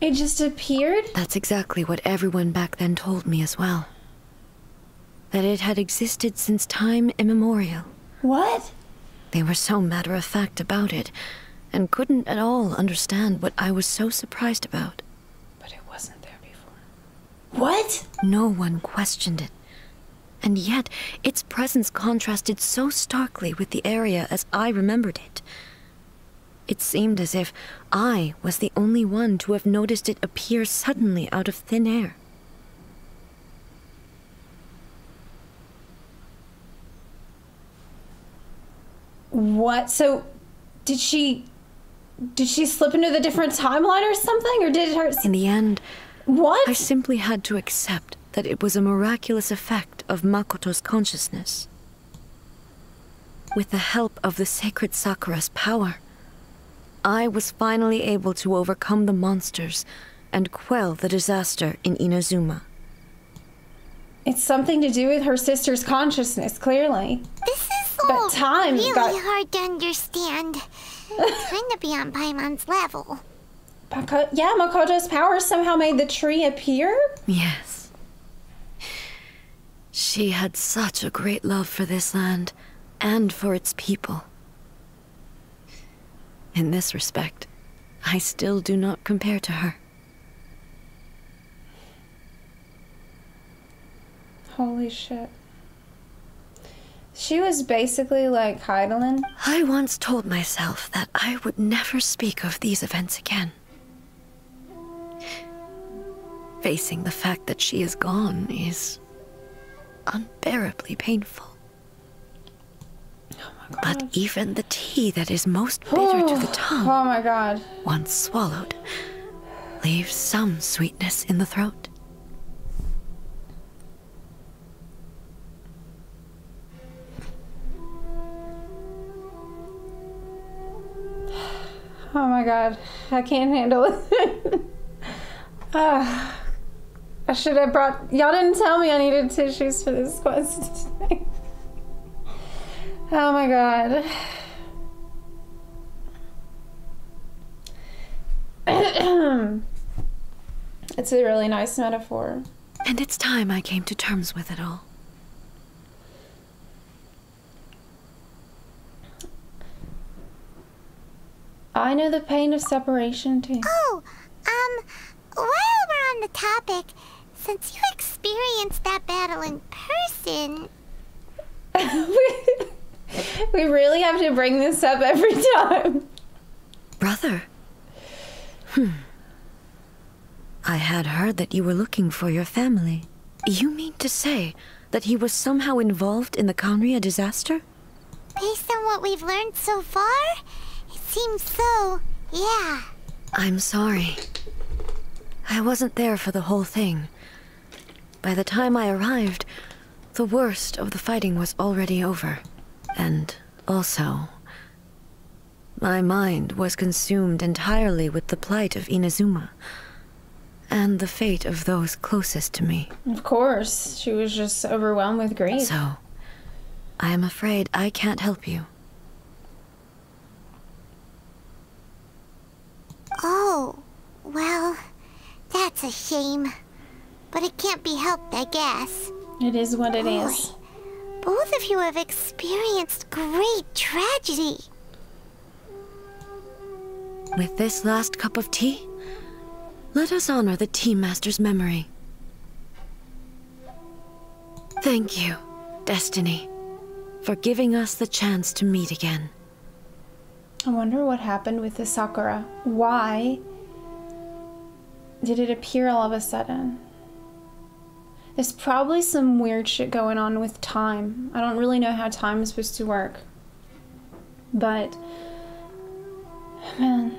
It just appeared? That's exactly what everyone back then told me as well. That it had existed since time immemorial. What? They were so matter-of-fact about it, and couldn't at all understand what I was so surprised about. But it wasn't there before. What? No one questioned it. And yet, its presence contrasted so starkly with the area as I remembered it. It seemed as if I was the only one to have noticed it appear suddenly out of thin air. What? So, did she slip into the different timeline or something? Or did her... In the end, what? I simply had to accept that it was a miraculous effect of Makoto's consciousness. With the help of the sacred Sakura's power, I was finally able to overcome the monsters and quell the disaster in Inazuma. It's something to do with her sister's consciousness, clearly. This is But time really got... hard to understand. Kind of beyond Paimon's level. Yeah, Makoto's power somehow made the tree appear? Yes. She had such a great love for this land and for its people. In this respect, I still do not compare to her. Holy shit. She was basically like Heidelin. I once told myself that I would never speak of these events again. Facing the fact that she is gone is unbearably painful. Oh my god. But even the tea that is most bitter to the tongue, oh my god, once swallowed, leaves some sweetness in the throat. oh my god, I can't handle it. I should have brought... Y'all didn't tell me I needed tissues for this quest today. Oh my god. It's a really nice metaphor. And it's time I came to terms with it all. I know the pain of separation too. Oh, while we're on the topic, since you experienced experienced that battle in person. We really have to bring this up every time. Brother. I had heard that you were looking for your family. You mean to say that he was somehow involved in the Conria disaster? Based on what we've learned so far, it seems so, yeah. I'm sorry. I wasn't there for the whole thing. By the time I arrived, the worst of the fighting was already over. And also, my mind was consumed entirely with the plight of Inazuma and the fate of those closest to me. Of course, she was just overwhelmed with grief. So, I am afraid I can't help you. Oh, well, that's a shame. But it can't be helped, I guess. It is what it is. Both of you have experienced great tragedy. With this last cup of tea, let us honor the Tea Master's memory. Thank you, Destiny, for giving us the chance to meet again. I wonder what happened with the Sakura. Why did it appear all of a sudden? There's probably some weird shit going on with time. I don't really know how time is supposed to work. But, man,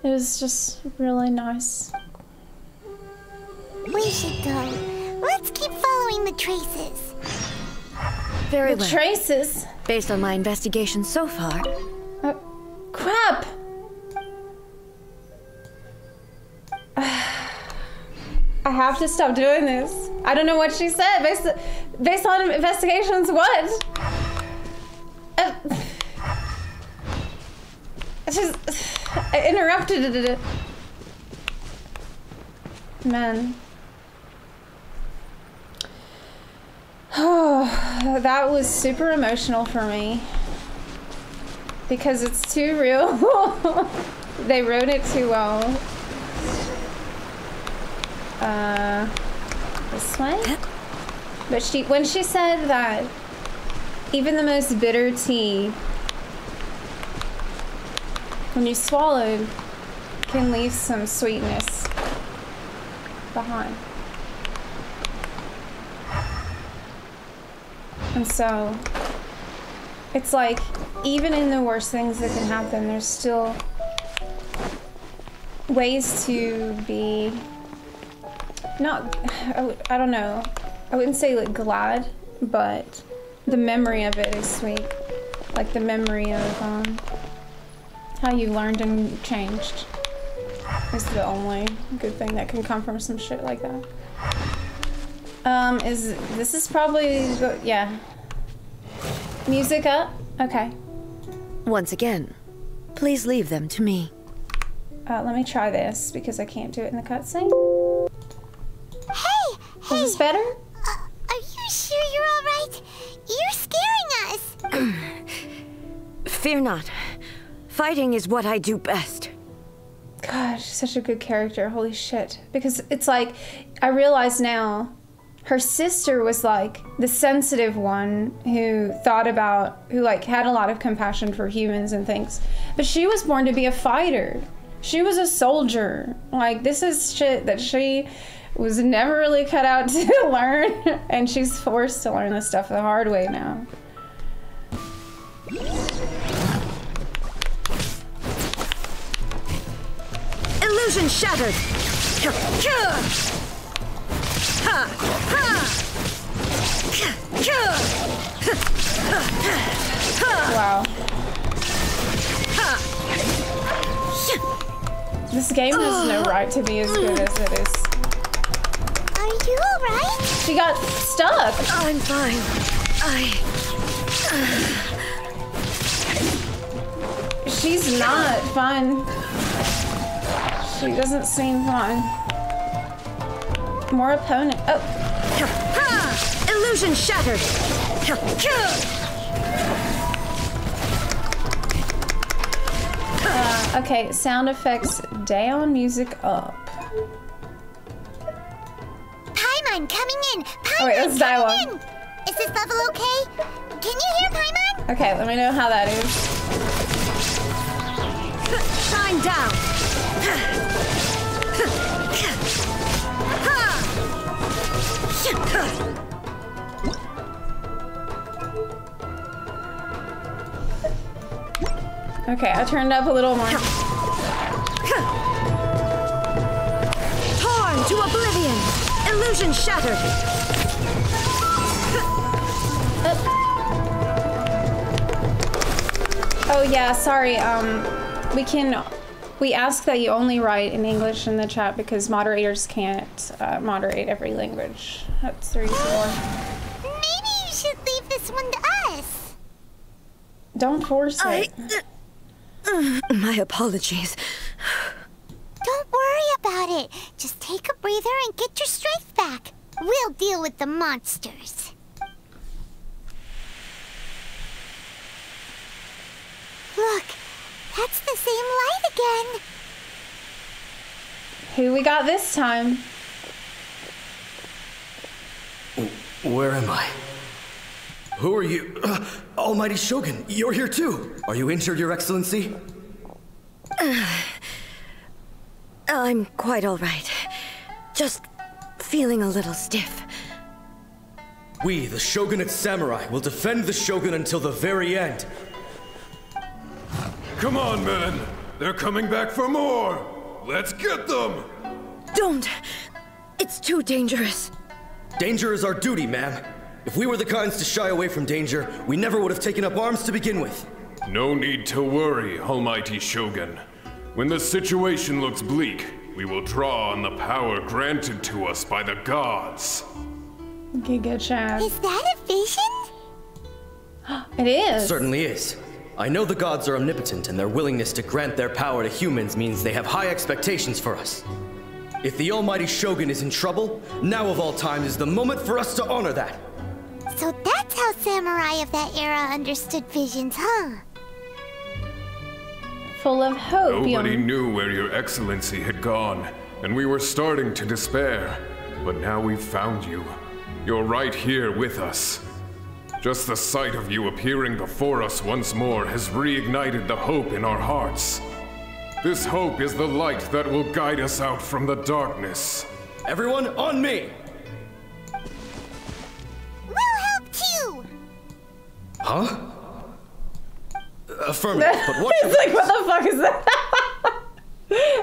it was just really nice. We should go. Let's keep following the traces. Very well. The traces? Based on my investigation so far. Crap! I have to stop doing this. I don't know what she said. Based on investigations, what? I interrupted it. Man. Oh, that was super emotional for me. Because it's too real. They wrote it too well. This way? But when she said that even the most bitter tea, when you swallowed, can leave some sweetness behind. And so, it's like, even in the worst things that can happen, there's still ways to be not, I don't know, I wouldn't say like glad, but the memory of it is sweet. Like the memory of how you learned and changed is the only good thing that can come from some shit like that. This is probably, yeah. Music up? Okay. Once again, please leave them to me. Let me try this because I can't do it in the cutscene. Hey! Is this better? Are you sure you're all right? You're scaring us. Fear not. Fighting is what I do best. God, she's such a good character. Holy shit. Because it's like, I realize now, her sister was like the sensitive one who like had a lot of compassion for humans and things. But she was born to be a fighter. She was a soldier. Like, this is shit that she was never really cut out to learn. And she's forced to learn this stuff the hard way now. Illusion shattered! Wow. This game has no right to be as good as it is. Are you alright? She got stuck. I'm fine. She's not fun. She doesn't seem fun. More opponent. Oh. Illusion shattered! Okay, sound effects down, music up. Paimon coming in. Paimon, Oh wait, that's dialogue. coming in. Is this level okay? Can you hear Paimon? Okay, let me know how that is. Shine down! Okay, I turned up a little more. Torn to oblivion! Illusion shattered! Oh yeah, sorry. We ask that you only write in English in the chat because moderators can't moderate every language. That's the reason why. Maybe you should leave this one to us. Don't force it. My apologies. Don't worry about it. Just take a breather and get your strength back. We'll deal with the monsters. Look, that's the same light again. Who we got this time? Where am I? Who are you? Almighty Shogun, you're here too. Are you injured, Your Excellency? I'm quite all right. Just feeling a little stiff. We, the Shogunate Samurai, will defend the Shogun until the very end. Come on, men. They're coming back for more. Let's get them. Don't! It's too dangerous. Danger is our duty, ma'am. If we were the kinds to shy away from danger, we never would have taken up arms to begin with. No need to worry, Almighty Shogun. When the situation looks bleak, we will draw on the power granted to us by the gods. Okay, good job. Is that a vision? It is. Certainly is. I know the gods are omnipotent, and their willingness to grant their power to humans means they have high expectations for us. If the Almighty Shogun is in trouble, now of all times is the moment for us to honor that. So that's how samurai of that era understood visions, huh? Full of hope. Nobody young. knew where Your Excellency had gone, and we were starting to despair. But now we've found you. You're right here with us. Just the sight of you appearing before us once more has reignited the hope in our hearts. This hope is the light that will guide us out from the darkness. Everyone, on me! We'll help too! Huh? Affirmative, but what? He's like, what the fuck is that?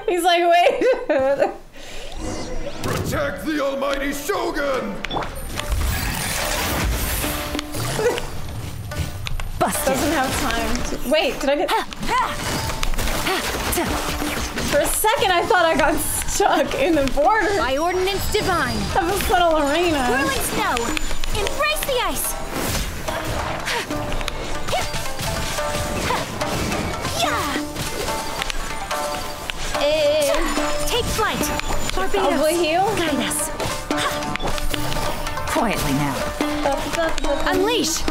He's like, wait. Protect the Almighty Shogun! Doesn't have time to... Wait, did I get... For a second, I thought I got stuck in the border By ordinance divine. of this little arena. Whirling snow. Embrace the ice. Take flight. Probably heal. Guide us. Quietly now. Unleash.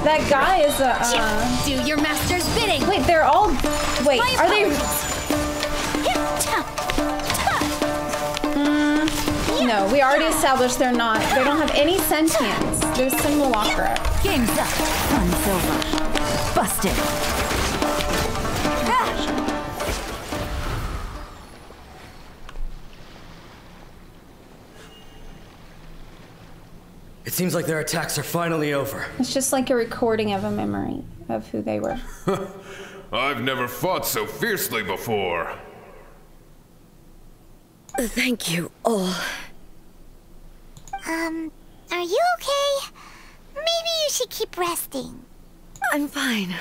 That guy is a... Do your master's bidding. Wait, they're all... Wait, are they... No, we already established they're not. They don't have any sentience. They're simulacra. Game's up. Fun's over. Busted. It seems like their attacks are finally over. It's just like a recording of a memory of who they were. I've never fought so fiercely before. Thank you all. Are you okay? Maybe you should keep resting. I'm fine.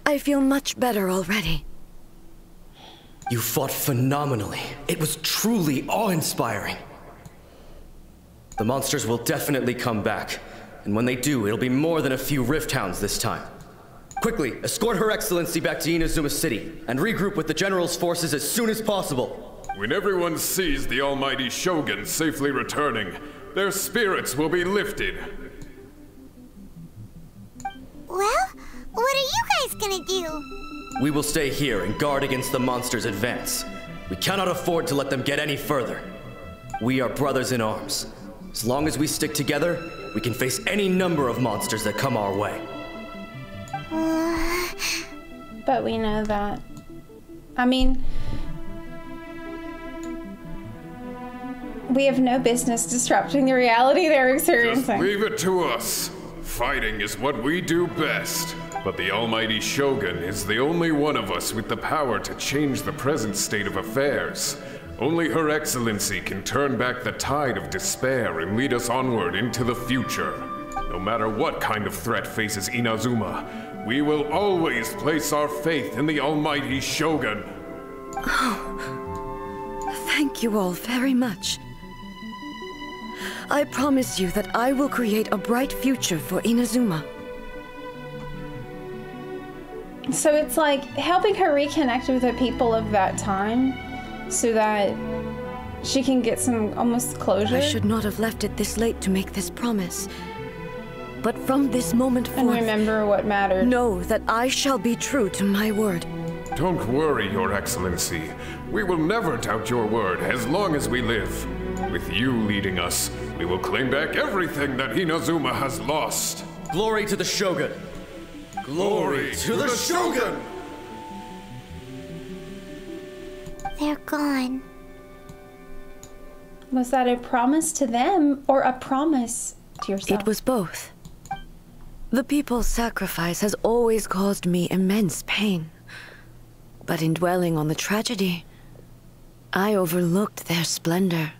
I feel much better already. You fought phenomenally. It was truly awe-inspiring. The monsters will definitely come back. And when they do, it'll be more than a few Rift Hounds this time. Quickly, escort Her Excellency back to Inazuma City, and regroup with the General's forces as soon as possible. When everyone sees the Almighty Shogun safely returning, their spirits will be lifted. Well, what are you guys gonna do? We will stay here and guard against the monsters' advance. We cannot afford to let them get any further. We are brothers in arms. As long as we stick together, we can face any number of monsters that come our way. But we know that. I mean, we have no business disrupting the reality they're experiencing. Just leave it to us. Fighting is what we do best. But the Almighty Shogun is the only one of us with the power to change the present state of affairs. Only Her Excellency can turn back the tide of despair and lead us onward into the future. No matter what kind of threat faces Inazuma, we will always place our faith in the Almighty Shogun. Oh, thank you all very much. I promise you that I will create a bright future for Inazuma. So it's like helping her reconnect with the people of that time so that she can get some almost closure. I should not have left it this late to make this promise. But from this moment forth, and remember what mattered. Know that I shall be true to my word. Don't worry, Your Excellency. We will never doubt your word as long as we live. With you leading us, we will claim back everything that Inazuma has lost. Glory to the Shogun! Glory to the Shogun! They're gone. Was that a promise to them or a promise to yourself? It was both. The people's sacrifice has always caused me immense pain. But in dwelling on the tragedy, I overlooked their splendor.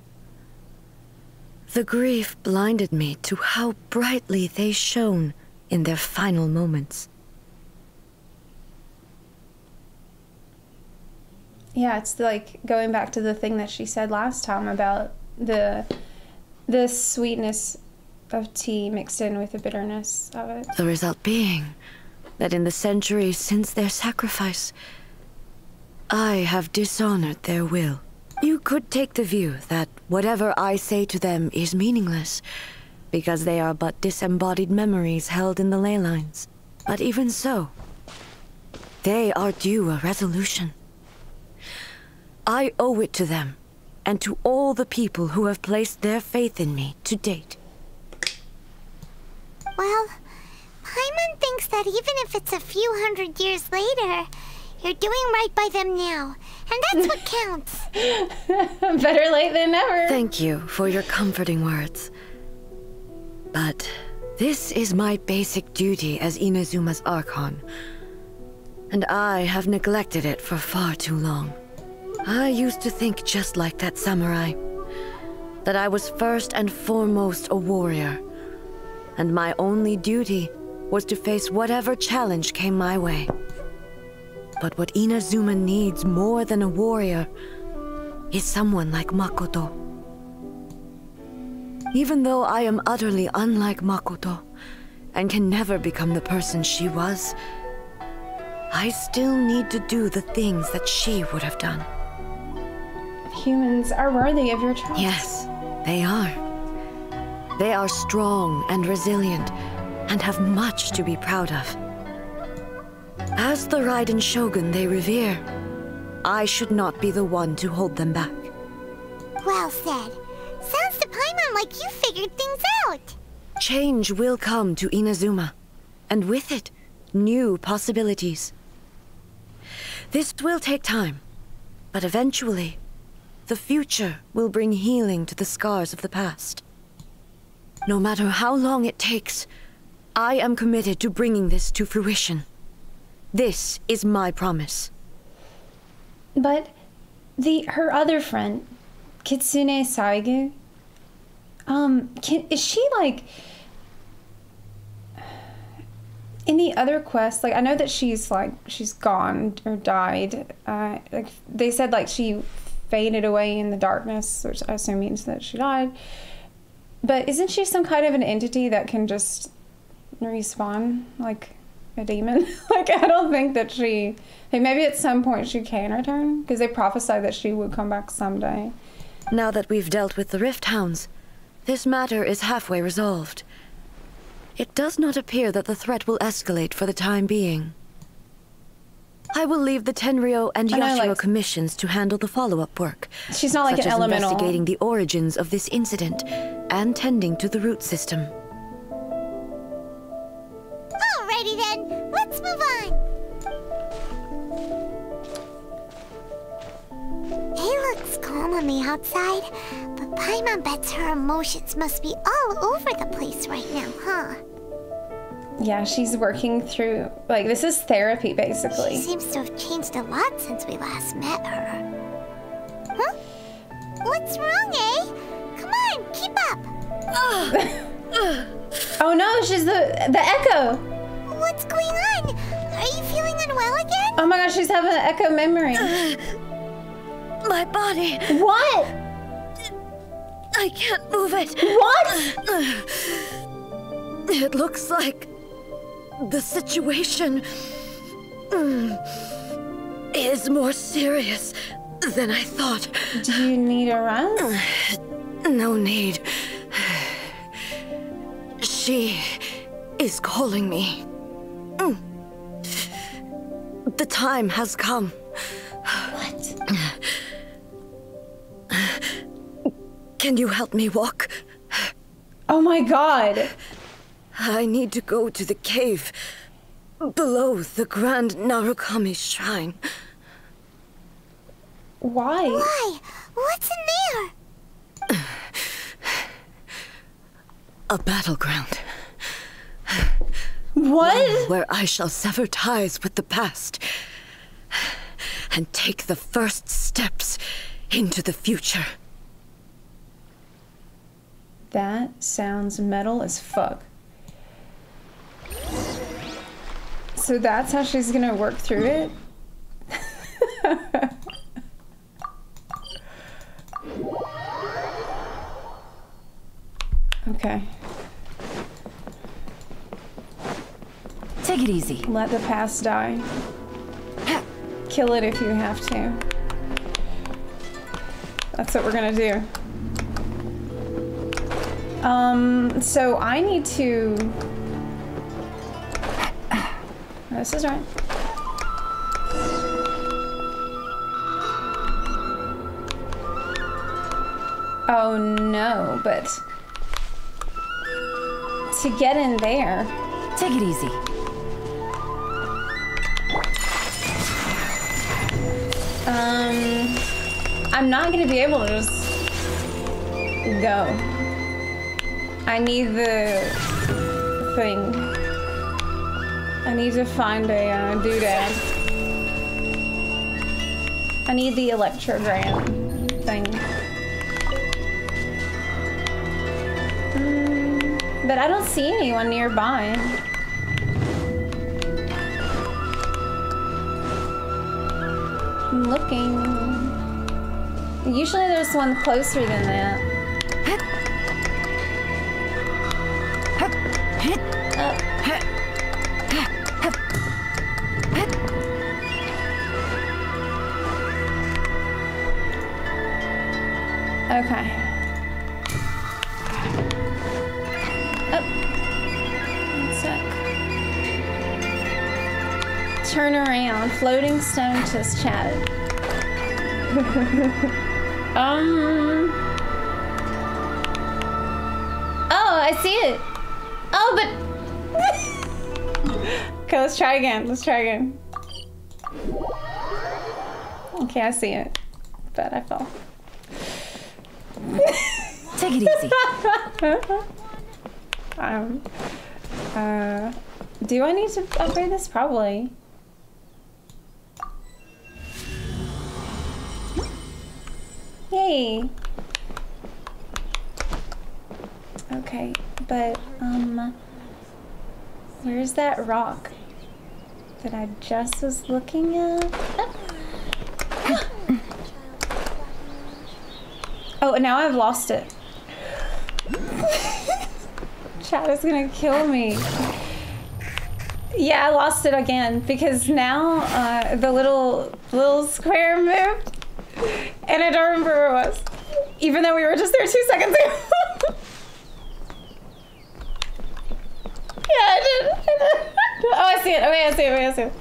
The grief blinded me to how brightly they shone in their final moments. Yeah, it's like going back to the thing that she said last time about the sweetness of tea mixed in with the bitterness of it. The result being that in the centuries since their sacrifice, I have dishonored their will. You could take the view that whatever I say to them is meaningless, because they are but disembodied memories held in the ley lines. But even so, they are due a resolution. I owe it to them, and to all the people who have placed their faith in me to date. Well, Paimon thinks that even if it's a few hundred years later, you're doing right by them now, and that's what counts. Better late than never. Thank you for your comforting words. But this is my basic duty as Inazuma's Archon, and I have neglected it for far too long. I used to think just like that samurai, that I was first and foremost a warrior, and my only duty was to face whatever challenge came my way. But what Inazuma needs more than a warrior is someone like Makoto. Even though I am utterly unlike Makoto, and can never become the person she was, I still need to do the things that she would have done. Humans are worthy of your trust. Yes, they are. They are strong and resilient, and have much to be proud of. As the Raiden Shogun they revere, I should not be the one to hold them back. Well said. Sounds to Paimon like you figured things out. Change will come to Inazuma, and with it, new possibilities. This will take time, but eventually, the future will bring healing to the scars of the past. No matter how long it takes, I am committed to bringing this to fruition. This is my promise. But her other friend, Kitsune Saigu, is she like in the other quest? Like I know that she's gone or died. Like they said, like she faded away in the darkness, which I assume means that she died. But isn't she some kind of an entity that can just respawn like a demon? Like I don't think that she. Like maybe at some point she can return because they prophesied that she would come back someday. Now that we've dealt with the Rift Hounds, this matter is halfway resolved. It does not appear that the threat will escalate for the time being. I will leave the Tenryo and Yashiro commissions to handle the follow-up work. She's not like such an as elemental. Investigating the origins of this incident and tending to the root system. Alrighty then, let's move on. It looks calm on the outside, but Paimon bets her emotions must be all over the place right now, huh? Yeah, she's working through, like, this is therapy, basically. She seems to have changed a lot since we last met her. Huh? What's wrong, eh? Come on, keep up! Oh no, she's the Echo! What's going on? Are you feeling unwell again? Oh my gosh, she's having an Echo memory. My body. What? I can't move it. What? It looks like the situation is more serious than I thought. Do you need a rest? No need. She is calling me. The time has come. What? Can you help me walk? Oh my god. I need to go to the cave below the Grand Narukami Shrine. Why? Why? What's in there? A battleground. What? One where I shall sever ties with the past and take the first steps into the future. That sounds metal as fuck. So that's how she's gonna work through it? Okay. Take it easy. Let the past die. Kill it if you have to. That's what we're gonna do. So I need to... This is right. Oh no, but to get in there. Take it easy. I'm not gonna be able to just go. I need the thing. I need to find a doodad. I need the electrogram thing. But I don't see anyone nearby. I'm looking. Usually there's one closer than that. Okay. Oh. One sec. Turn around. Floating stone just chatted. Oh, I see it. Oh, but... Okay, let's try again. Let's try again. Okay, I see it. But I fell. Take it easy. Do I need to upgrade this? Probably. Yay. Okay, but, where's that rock that I just was looking at? Oh, and now I've lost it. Chat is gonna kill me. Yeah, I lost it again because now the little square moved, and I don't remember where it was, even though we were just there 2 seconds ago. Yeah, I did. Oh, I see it. Okay, I see it.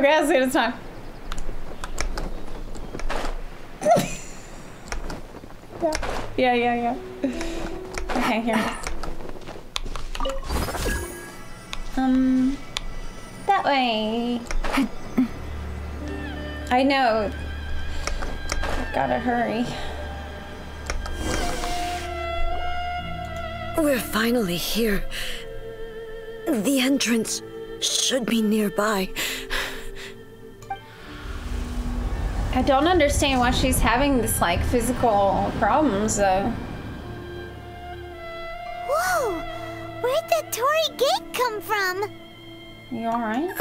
Okay, I'll see it. It's time. Yeah. Okay, here it is. That way. I know. I've gotta hurry. We're finally here. The entrance should be nearby. I don't understand why she's having this, like, physical problems, though. Whoa! Where'd that Torii gate come from? You alright?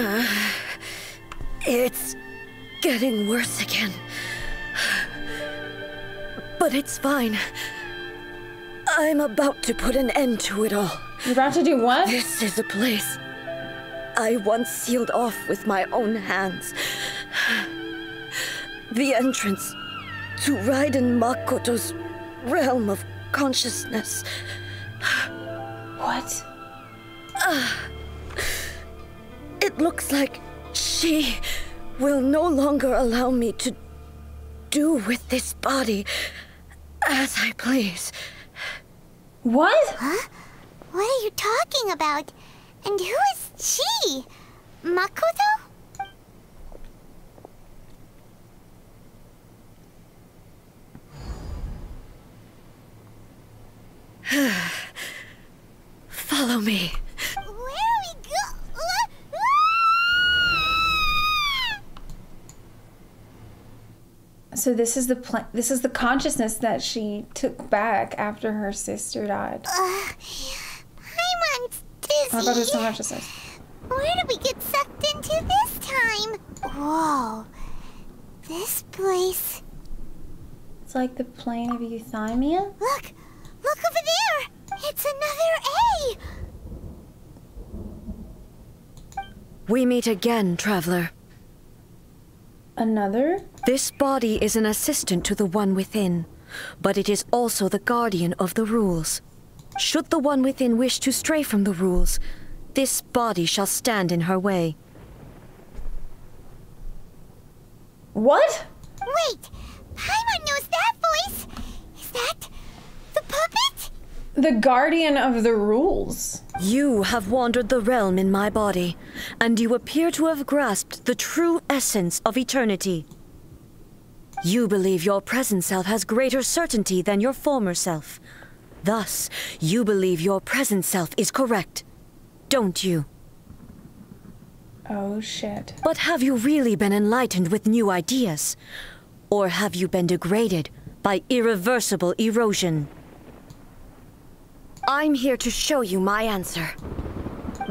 It's getting worse again. But it's fine. I'm about to put an end to it all. You're about to do what? This is a place I once sealed off with my own hands. The entrance to Raiden Makoto's realm of consciousness. What? It looks like she will no longer allow me to do with this body as I please. What? Huh? What are you talking about? And who is she? Makoto? Follow me. Where are we go? So this is the consciousness that she took back after her sister died. Paimon's dizzy. How about this consciousness? Where did we get sucked into this time? Whoa. This place. It's like the plane of euthymia? Look! Look over there! It's another A! We meet again, traveler. Another? This body is an assistant to the one within, but it is also the guardian of the rules. Should the one within wish to stray from the rules, this body shall stand in her way. What? Wait! Paimon knows that voice! Is that the puppet? The guardian of the rules. You have wandered the realm in my body, and you appear to have grasped the true essence of eternity. You believe your present self has greater certainty than your former self. Thus, you believe your present self is correct, don't you? Oh, shit. But have you really been enlightened with new ideas? Or have you been degraded by irreversible erosion? I'm here to show you my answer.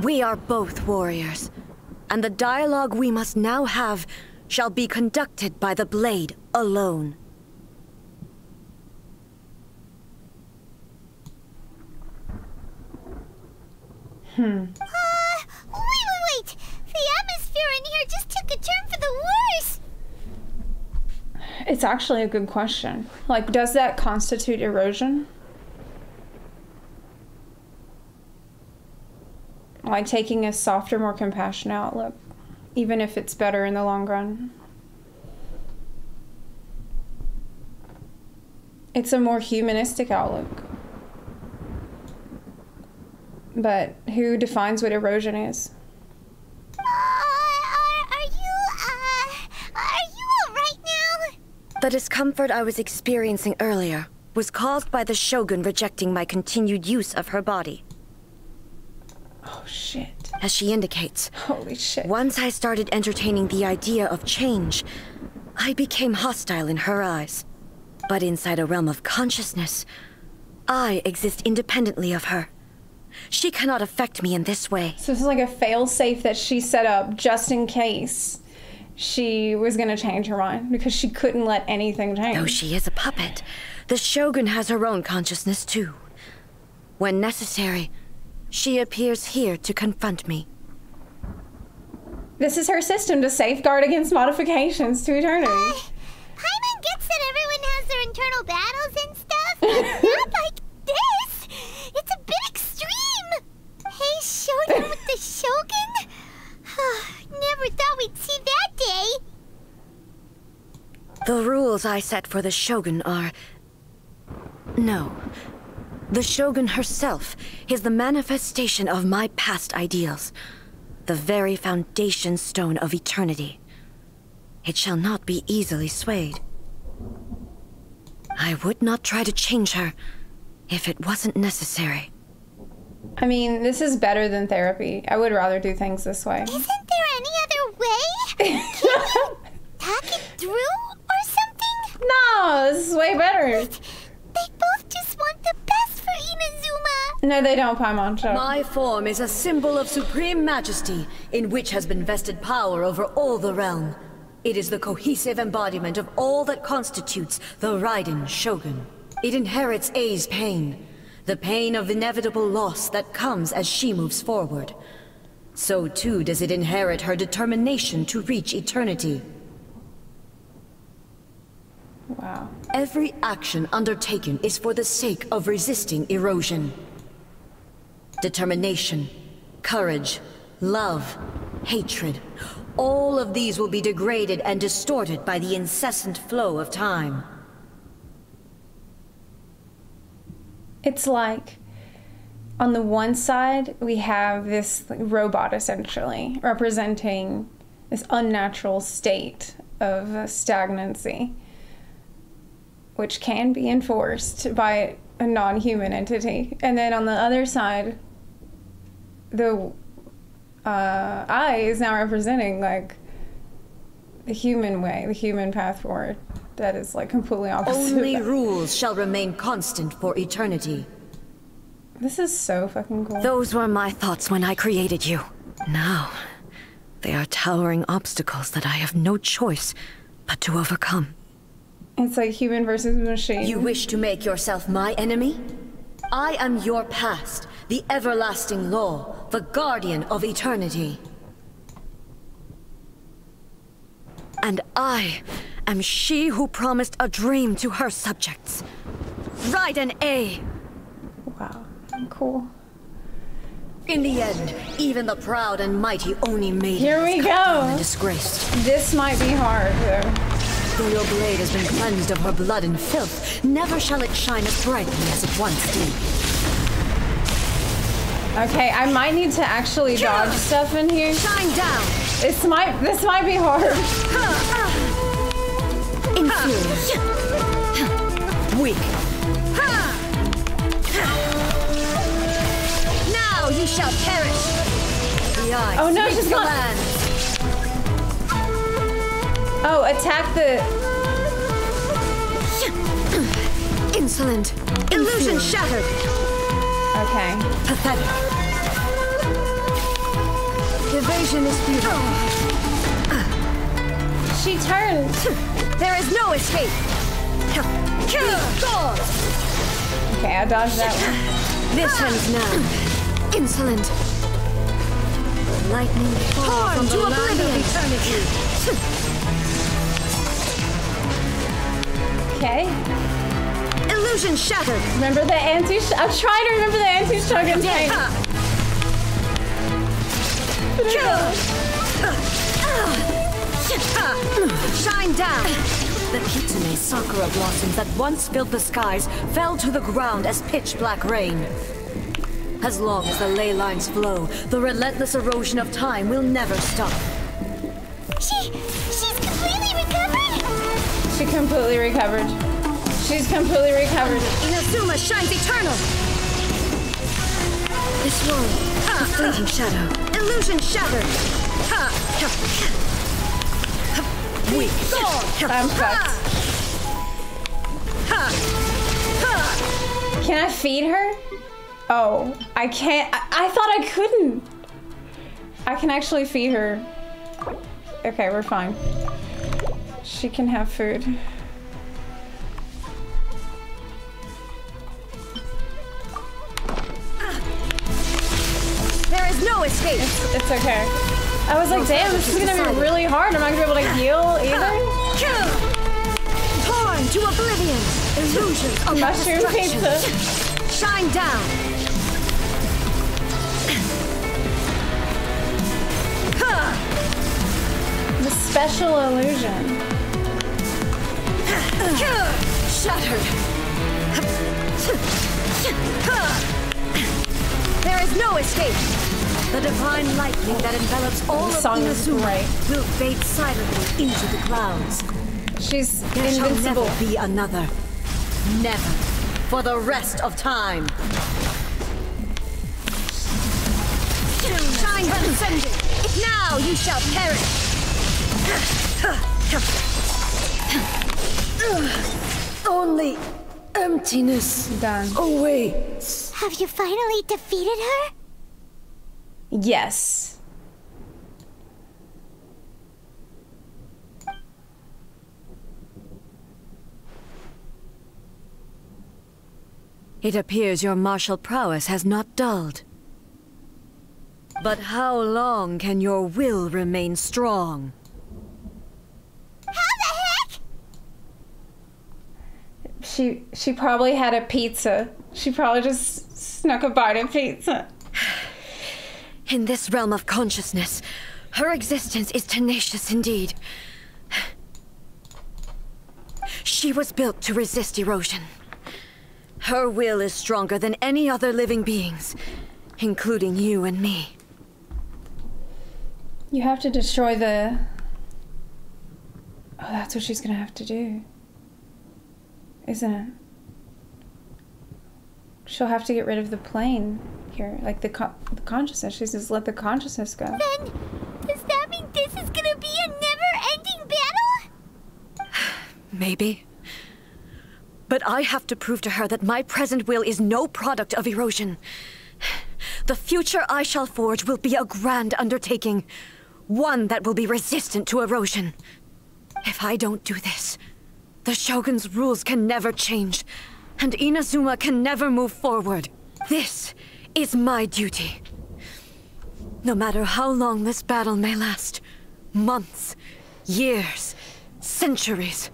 We are both warriors, and the dialogue we must now have shall be conducted by the blade alone. Wait! The atmosphere in here just took a turn for the worse! It's actually a good question. Like, does that constitute erosion? Like taking a softer, more compassionate outlook, even if it's better in the long run. It's a more humanistic outlook. But who defines what erosion is? Are you alright now? The discomfort I was experiencing earlier was caused by the Shogun rejecting my continued use of her body. Oh, shit. As she indicates, holy shit. Once I started entertaining the idea of change, I became hostile in her eyes. But inside a realm of consciousness, I exist independently of her. She cannot affect me in this way. So this is like a fail-safe that she set up just in case she was gonna change her mind, because she couldn't let anything change. Though she is a puppet, the Shogun has her own consciousness too. When necessary, she appears here to confront me. This is her system to safeguard against modifications to eternity. Paimon gets that everyone has their internal battles and stuff. Not like this. It's a bit extreme. Hey, showdown with the Shogun? Never thought we'd see that The rules I set for the Shogun are... No. The Shogun herself is the manifestation of my past ideals. The very foundation stone of eternity. It shall not be easily swayed. I would not try to change her if it wasn't necessary. I mean, this is better than therapy. I would rather do things this way. Isn't there any other way? Can you talk it through or something? No, this is way better. They both just want the best for Inazuma. No, they don't, Paimon. Shut up. My form is a symbol of supreme majesty, in which has been vested power over all the realm. It is the cohesive embodiment of all that constitutes the Raiden Shogun. It inherits Ei's pain, the pain of inevitable loss that comes as she moves forward. So too does it inherit her determination to reach eternity. Wow. Every action undertaken is for the sake of resisting erosion. Determination, courage, love, hatred, all of these will be degraded and distorted by the incessant flow of time. It's like, on the one side, we have this robot, essentially, representing this unnatural state of stagnancy, which can be enforced by a non-human entity. And then on the other side, the I is now representing, like, the human way, the human path forward. That is, like, completely opposite. Only rules shall remain constant for eternity. This is so fucking cool. Those were my thoughts when I created you. Now, they are towering obstacles that I have no choice but to overcome. It's like human versus machine. You wish to make yourself my enemy? I am your past, the everlasting law, the guardian of eternity. And I am she who promised a dream to her subjects. Raiden A. Wow, cool. In the end, even the proud and mighty Oni maidens Here we come go. down and disgraced. This might be hard, though. Though your blade has been cleansed of her blood and filth, never shall it shine as brightly as it once did. Okay, I might need to actually dodge stuff in here. Shine down! This might be hard. Inferior. Weak. Now you shall perish. The eyes Oh no, reach she's the not. land. Oh, attack the. Insolent. Illusion shattered. Okay. Pathetic. Evasion is futile. She turned. There is no escape. Okay, I dodged that one. This ends now. Insolent. Lightning fall from the land of eternity. Okay. Illusion shattered. Remember the anti. I'm trying to remember the anti-shogun pain. Shine down. The kitsune sakura blossoms that once filled the skies fell to the ground as pitch black rain. As long as the ley lines flow, the relentless erosion of time will never stop. She's completely recovered? She completely recovered. She's completely recovered. Inazuma shines eternal. This world, a fleeting shadow. Illusion shattered. Weak. I'm fucked. Can I feed her? Oh, I can't. I thought I couldn't. I can actually feed her. Okay, we're fine. She can have food. There is no escape. It's okay. I was like, damn, this is gonna be really hard. I'm not gonna be able to heal either. Torn to oblivion. Illusions of Mushroom destruction. pizza. Shine down. The special illusion. Shattered. There is no escape. The divine lightning that envelops all of Inazuma will fade silently into the clouds. She's there invincible. Shall never be another. Never. For the rest of time. Shine transcendent. Now you shall perish. Only emptiness. Done. Awaits. Have you finally defeated her? Yes. It appears your martial prowess has not dulled. But how long can your will remain strong? How the heck? She probably had a pizza. She probably just snuck a bite of pizza. In this realm of consciousness, her existence is tenacious indeed. She was built to resist erosion. Her will is stronger than any other living beings, including you and me. You have to destroy the... Oh, that's what she's gonna have to do. Isn't it? She'll have to get rid of the plane here. Like the consciousness. She says, let the consciousness go. Then, does that mean this is gonna be a never-ending battle? Maybe. But I have to prove to her that my present will is no product of erosion. The future I shall forge will be a grand undertaking. One that will be resistant to erosion. If I don't do this, the Shogun's rules can never change, and Inazuma can never move forward. This is my duty. No matter how long this battle may last, months, years, centuries,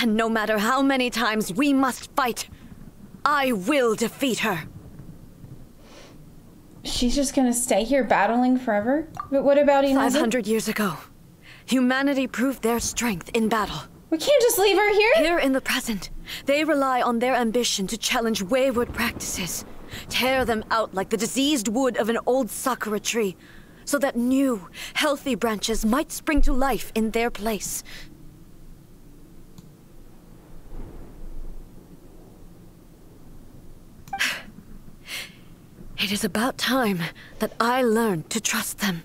and no matter how many times we must fight, I will defeat her. She's just gonna stay here battling forever? But what about Inazuma? 500 years ago, humanity proved their strength in battle. We can't just leave her here? Here in the present, they rely on their ambition to challenge wayward practices, tear them out like the diseased wood of an old sakura tree, so that new, healthy branches might spring to life in their place. It is about time that I learned to trust them.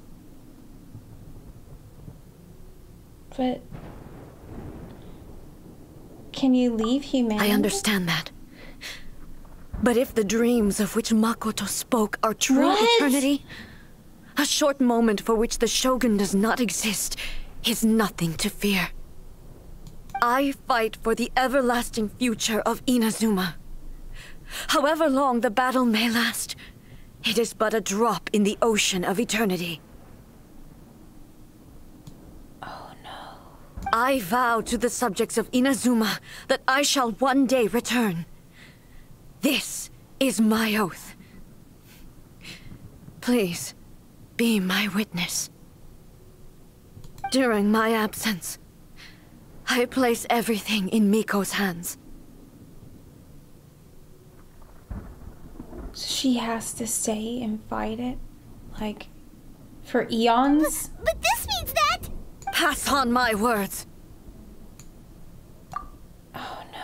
But... can you leave humanity? I understand that. But if the dreams of which Makoto spoke are true eternity, a short moment for which the Shogun does not exist is nothing to fear. I fight for the everlasting future of Inazuma. However long the battle may last, it is but a drop in the ocean of eternity. Oh no. I vow to the subjects of Inazuma that I shall one day return. This is my oath. Please, be my witness. During my absence, I place everything in Miko's hands. So she has to stay and fight it? Like, for eons? But this means that... Pass on my words. Oh no.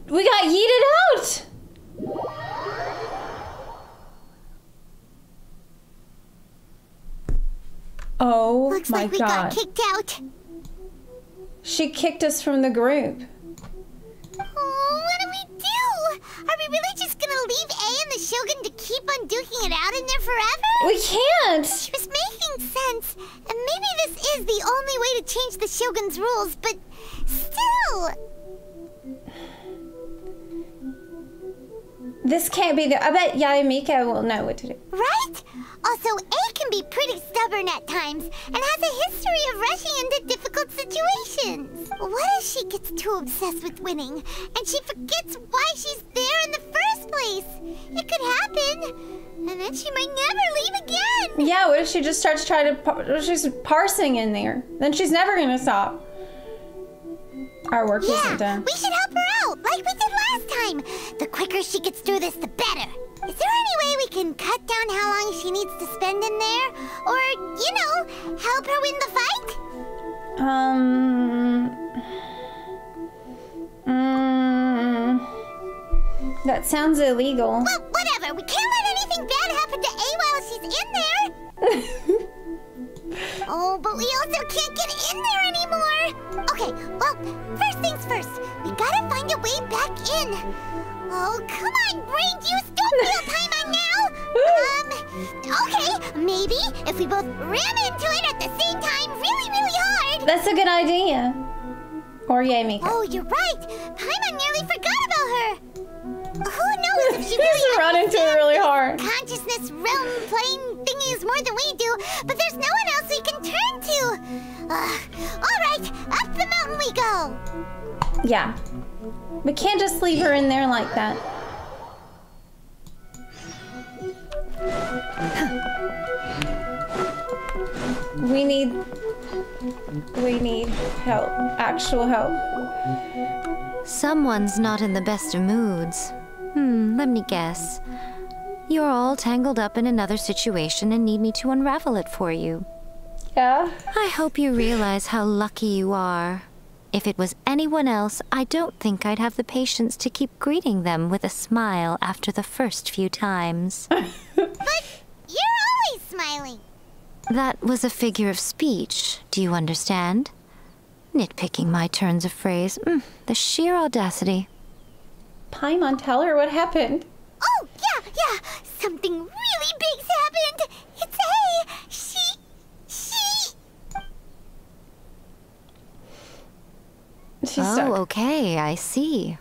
We got yeeted out! Oh Looks my like we god. got kicked out. She kicked us from the group. Oh, what do we do? Are we really just gonna leave A and the Shogun to keep on duking it out in there forever? We can't! She was making sense, and maybe this is the only way to change the Shogun's rules, but still... This can't be the... I bet Yayamika will know what to do. Right? Also, A can be pretty stubborn at times, and has a history of rushing into difficult situations. What if she gets too obsessed with winning, and she forgets why she's there in the first place? It could happen. And then she might never leave again. Yeah, what if she just starts trying to she's parsing in there? Then she's never gonna stop. Our work isn't done. We should help her out, like we did last time. The quicker she gets through this, the better. Is there any way we can cut down how long she needs to spend in there? Or, you know, help her win the fight? That sounds illegal. Well, whatever. We can't let anything bad happen to A while she's in there. Oh, but we also can't get in there anymore. Okay, well, first things first. We gotta find a way back in. Oh, come on, brain juice. Don't feel time on now. Okay, maybe if we both ran into it at the same time really, really hard. That's a good idea. Or Yamika. Oh, you're right. Paimon nearly forgot about her. Who knows if she really run into it really hard. Consciousness realm playing thingies more than we do, but there's no one else we can turn to. Alright, up the mountain we go. Yeah. We can't just leave her in there like that. We need help. Actual help. Someone's not in the best of moods. Let me guess. You're all tangled up in another situation and need me to unravel it for you. Yeah. I hope you realize how lucky you are. If it was anyone else, I don't think I'd have the patience to keep greeting them with a smile after the first few times. But you're always smiling. That was a figure of speech, do you understand? Nitpicking my turns of phrase. The sheer audacity. Paimon, tell her what happened. Oh, yeah. Something really big's happened. It's A. She... She's oh, stuck. Okay, I see.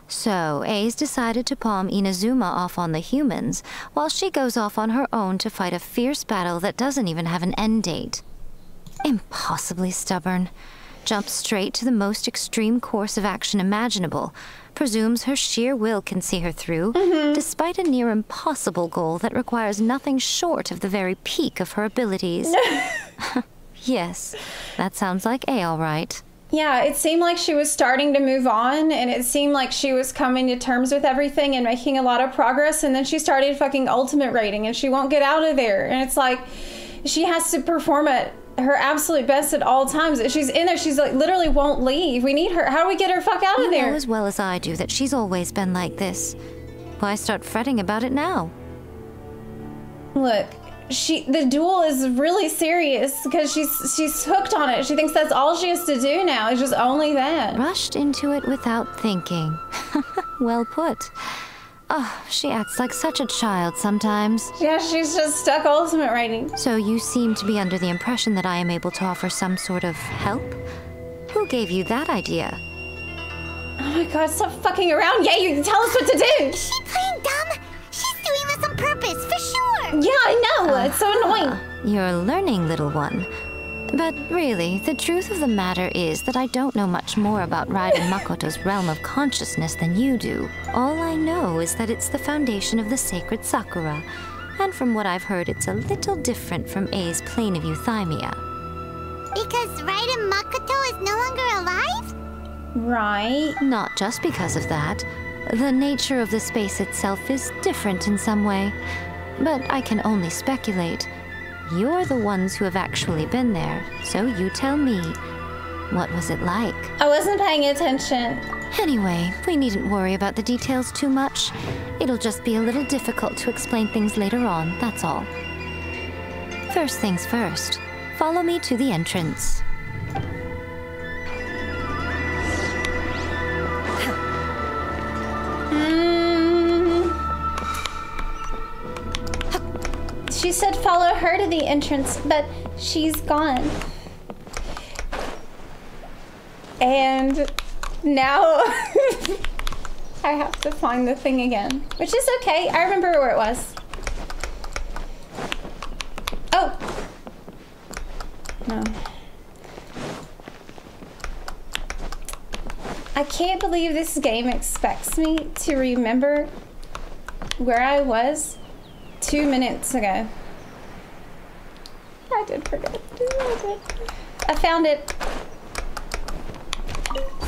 So, A's decided to palm Inazuma off on the humans, while she goes off on her own to fight a fierce battle that doesn't even have an end date. Impossibly stubborn. Jumps straight to the most extreme course of action imaginable. Presumes her sheer will can see her through, despite a near impossible goal that requires nothing short of the very peak of her abilities. Yes, that sounds like A all right. Yeah, it seemed like she was starting to move on, and it seemed like she was coming to terms with everything and making a lot of progress, and then she started fucking ultimate rating, and she won't get out of there. And it's like, she has to perform at her absolute best at all times. She's in there, she's like, literally won't leave. We need her. How do we get her fuck out of there? You know as well as I do that she's always been like this. Why start fretting about it now? Look, the duel is really serious because she's hooked on it. She thinks that's all she has to do now. It's just only that. Rushed into it without thinking. Well put. Oh, she acts like such a child sometimes. Yeah, she's just stuck ultimate rating. So you seem to be under the impression that I am able to offer some sort of help? Who gave you that idea? Oh my god, stop fucking around. Yeah, you can tell us what to do. Is she playing dumb? She's doing this on purpose, for sure. Yeah, I know. It's so annoying. You're learning, little one. But really, the truth of the matter is that I don't know much more about Raiden Makoto's realm of consciousness than you do. All I know is that it's the foundation of the sacred Sakura. And from what I've heard, it's a little different from A's plane of euthymia. Because Raiden Makoto is no longer alive? Right. Not just because of that. The nature of the space itself is different in some way. But I can only speculate. You're the ones who have actually been there, so you tell me. What was it like? I wasn't paying attention. Anyway, we needn't worry about the details too much. It'll just be a little difficult to explain things later on, that's all. First things first. Follow me to the entrance. She said follow her to the entrance, but she's gone. And now I have to find the thing again, which is okay. I remember where it was. Oh. No. I can't believe this game expects me to remember where I was 2 minutes ago. I did forget. I found it.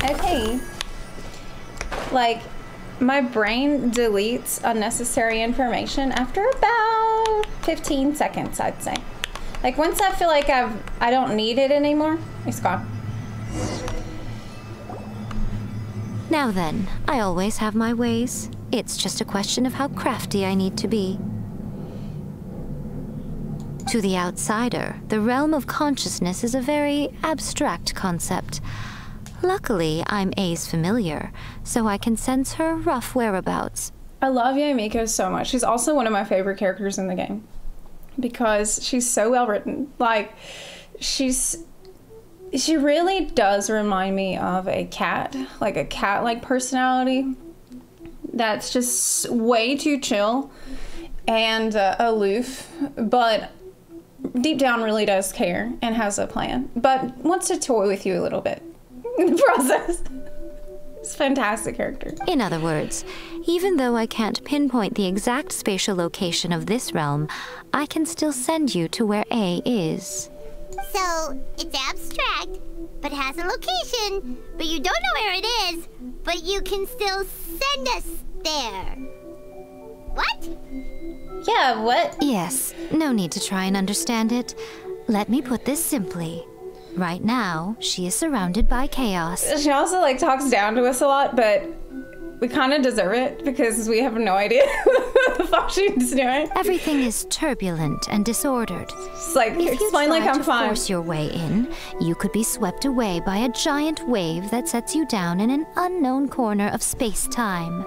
Okay. Like, my brain deletes unnecessary information after about 15 seconds, I'd say. Like, once I feel like I don't need it anymore, it's gone. Now then, I always have my ways. It's just a question of how crafty I need to be. To the outsider, the realm of consciousness is a very abstract concept. Luckily, I'm A's familiar, so I can sense her rough whereabouts. I love Yomiko so much. She's also one of my favorite characters in the game because she's so well written. Like, she really does remind me of a cat, like a cat-like personality that's just way too chill and aloof, but deep down really does care and has a plan, but wants to toy with you a little bit in the process. It's a fantastic character. In other words, even though I can't pinpoint the exact spatial location of this realm, I can still send you to where A is. So, it's abstract, but has a location, but you don't know where it is, but you can still send us there. What? Yeah, what? Yes, no need to try and understand it. Let me put this simply. Right now, she is surrounded by chaos. She also, like, talks down to us a lot, but we kind of deserve it because we have no idea what the fuck she's doing. Everything is turbulent and disordered. It's like, explain like I'm fine. If you try to force your way in, you could be swept away by a giant wave that sets you down in an unknown corner of space-time.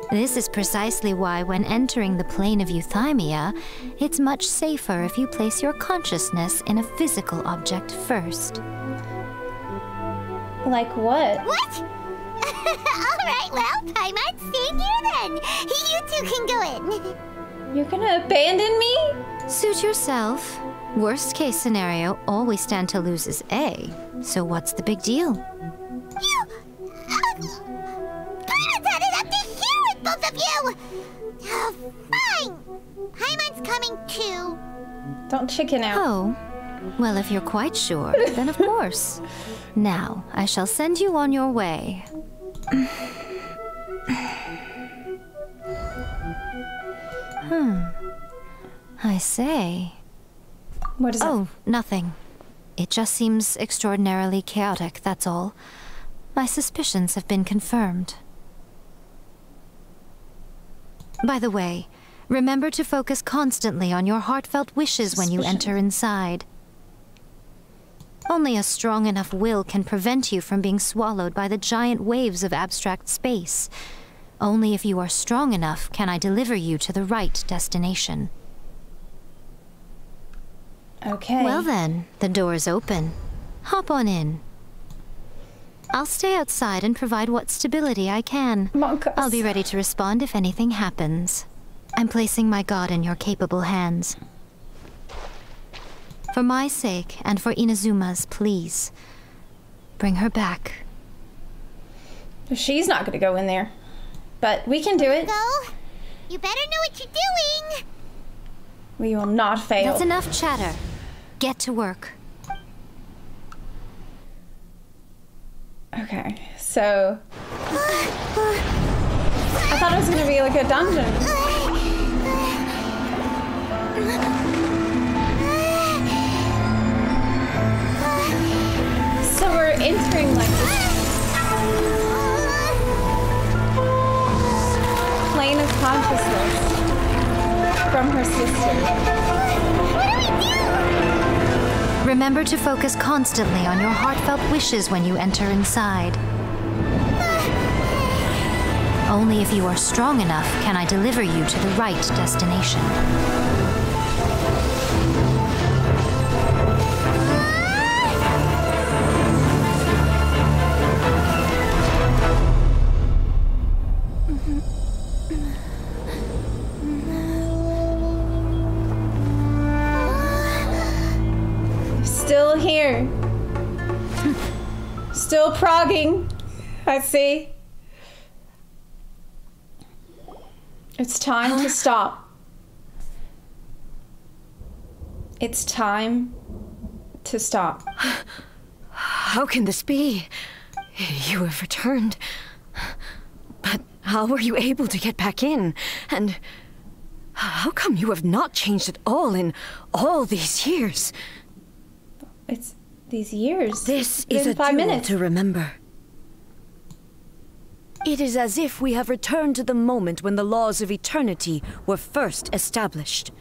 This is precisely why when entering the plane of euthymia, it's much safer if you place your consciousness in a physical object first. Like what? What? Alright, well, Paimon's staying here then. You two can go in. You're gonna abandon me? Suit yourself. Worst case scenario, all we stand to lose is A. So what's the big deal? You... Paimon's had it up to here with both of you! Fine! Paimon's coming too. Don't chicken out. Oh. Well, if you're quite sure, then of course. Now, I shall send you on your way. I say. What is it? Oh, nothing. It just seems extraordinarily chaotic, that's all. My suspicions have been confirmed. By the way, remember to focus constantly on your heartfelt wishes when you enter inside. Only a strong enough will can prevent you from being swallowed by the giant waves of abstract space. Only if you are strong enough can I deliver you to the right destination. Okay. Well then, the door is open. Hop on in. I'll stay outside and provide what stability I can. Monkas. I'll be ready to respond if anything happens. I'm placing my god in your capable hands. For my sake, and for Inazuma's, please. Bring her back. She's not gonna go in there. But we can do it. Go. You better know what you're doing. We will not fail. That's enough chatter. Get to work. Okay, so... I thought it was gonna be like a dungeon. So we're entering like this plane of consciousness from her sister. Remember to focus constantly on your heartfelt wishes when you enter inside. Only if you are strong enough can I deliver you to the right destination. Still here. Still progging. I see. It's time to stop. It's time to stop. How can this be? You have returned. But how were you able to get back in? And how come you have not changed at all in all these years? It's these years. This is a 5 duel minutes. to remember. It is as if we have returned to the moment when the laws of eternity were first established.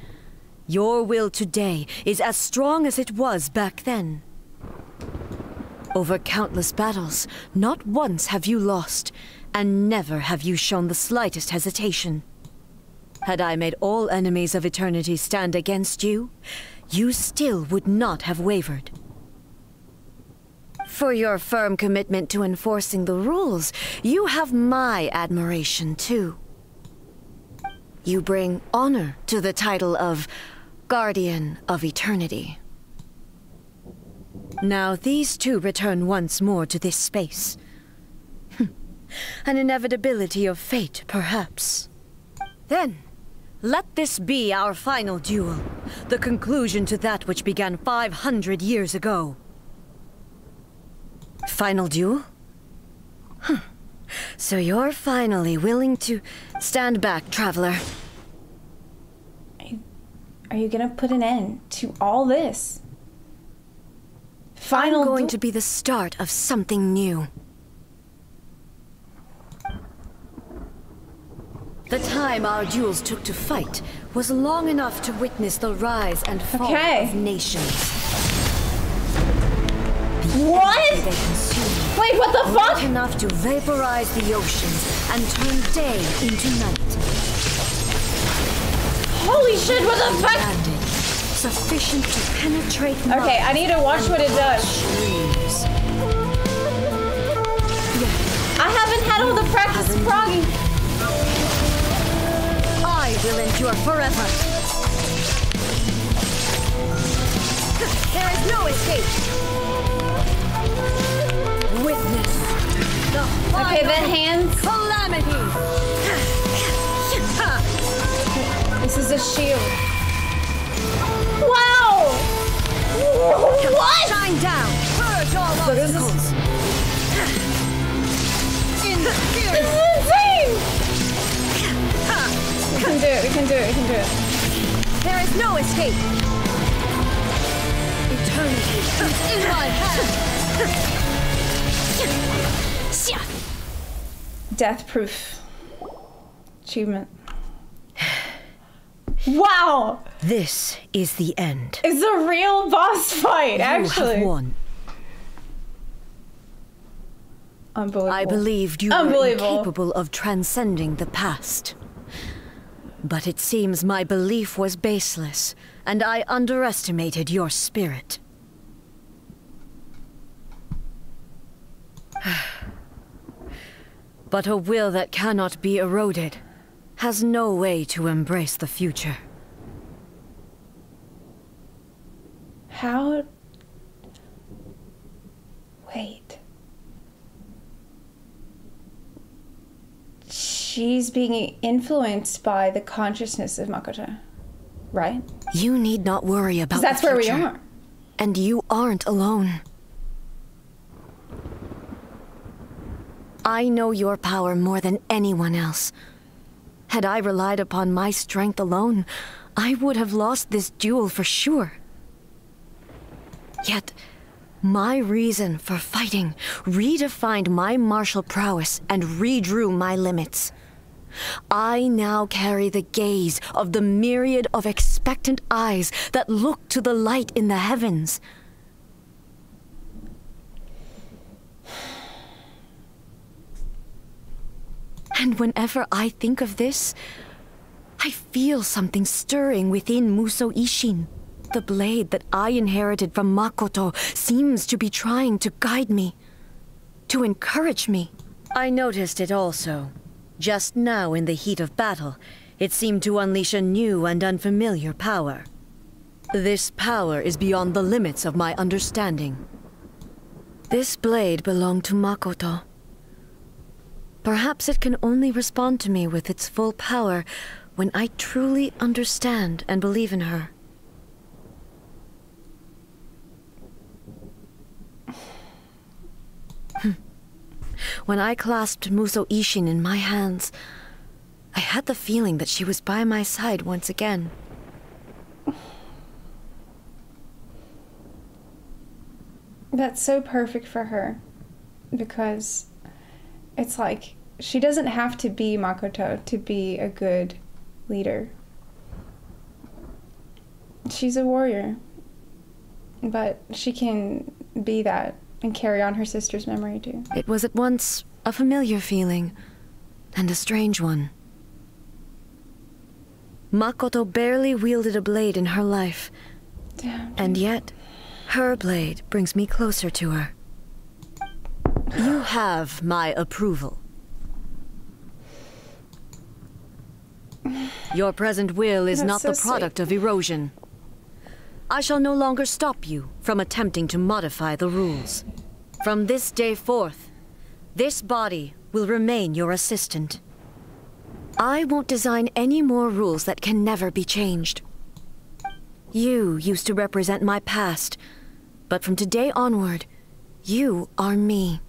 Your will today is as strong as it was back then. Over countless battles, not once have you lost, and never have you shown the slightest hesitation. Had I made all enemies of eternity stand against you, you still would not have wavered. For your firm commitment to enforcing the rules, you have my admiration too. You bring honor to the title of Guardian of Eternity. Now these two return once more to this space. An inevitability of fate, perhaps. Then, let this be our final duel, the conclusion to that which began 500 years ago. Final duel? So you're finally willing to stand back, traveler. Are you gonna put an end to all this? Final I'm going to be the start of something new. The time our duels took to fight was long enough to witness the rise and fall of nations. What? Wait, what the fuck? Enough to vaporize the oceans and turn day into night. Holy shit, what the fuck? Sufficient to penetrate. Okay, I need to watch what it does. I haven't had all the practice frogging. I will endure forever. There is no escape. Witness the okay, the hands. Calamity. This is a shield. Wow! What? Shine down. Purge all obstacles. This is insane! We can do it, we can do it, we can do it. There is no escape. Eternity is in my hand. Death proof. Achievement. Wow! This is the end. It's a real boss fight, actually. You have won. Unbelievable. I believed you were incapable of transcending the past. But it seems my belief was baseless, and I underestimated your spirit. But a will that cannot be eroded has no way to embrace the future. How? Wait. She's being influenced by the consciousness of Makoto, right? You need not worry about that's the future. where we are. And you aren't alone. I know your power more than anyone else. Had I relied upon my strength alone, I would have lost this duel for sure. Yet, my reason for fighting redefined my martial prowess and redrew my limits. I now carry the gaze of the myriad of expectant eyes that look to the light in the heavens. And whenever I think of this, I feel something stirring within Muso Ishin. The blade that I inherited from Makoto seems to be trying to guide me, to encourage me. I noticed it also. Just now in the heat of battle, it seemed to unleash a new and unfamiliar power. This power is beyond the limits of my understanding. This blade belonged to Makoto. Perhaps it can only respond to me with its full power when I truly understand and believe in her. When I clasped Muso Ishin in my hands, I had the feeling that she was by my side once again. That's so perfect for her, because it's like she doesn't have to be Makoto to be a good leader. She's a warrior, but she can be that and carry on her sister's memory too. It was at once a familiar feeling and a strange one. Makoto barely wielded a blade in her life, and yet her blade brings me closer to her. You have my approval. Your present will is not the product of erosion. I shall no longer stop you from attempting to modify the rules. From this day forth, this body will remain your assistant. I won't design any more rules that can never be changed. You used to represent my past, but from today onward, you are me.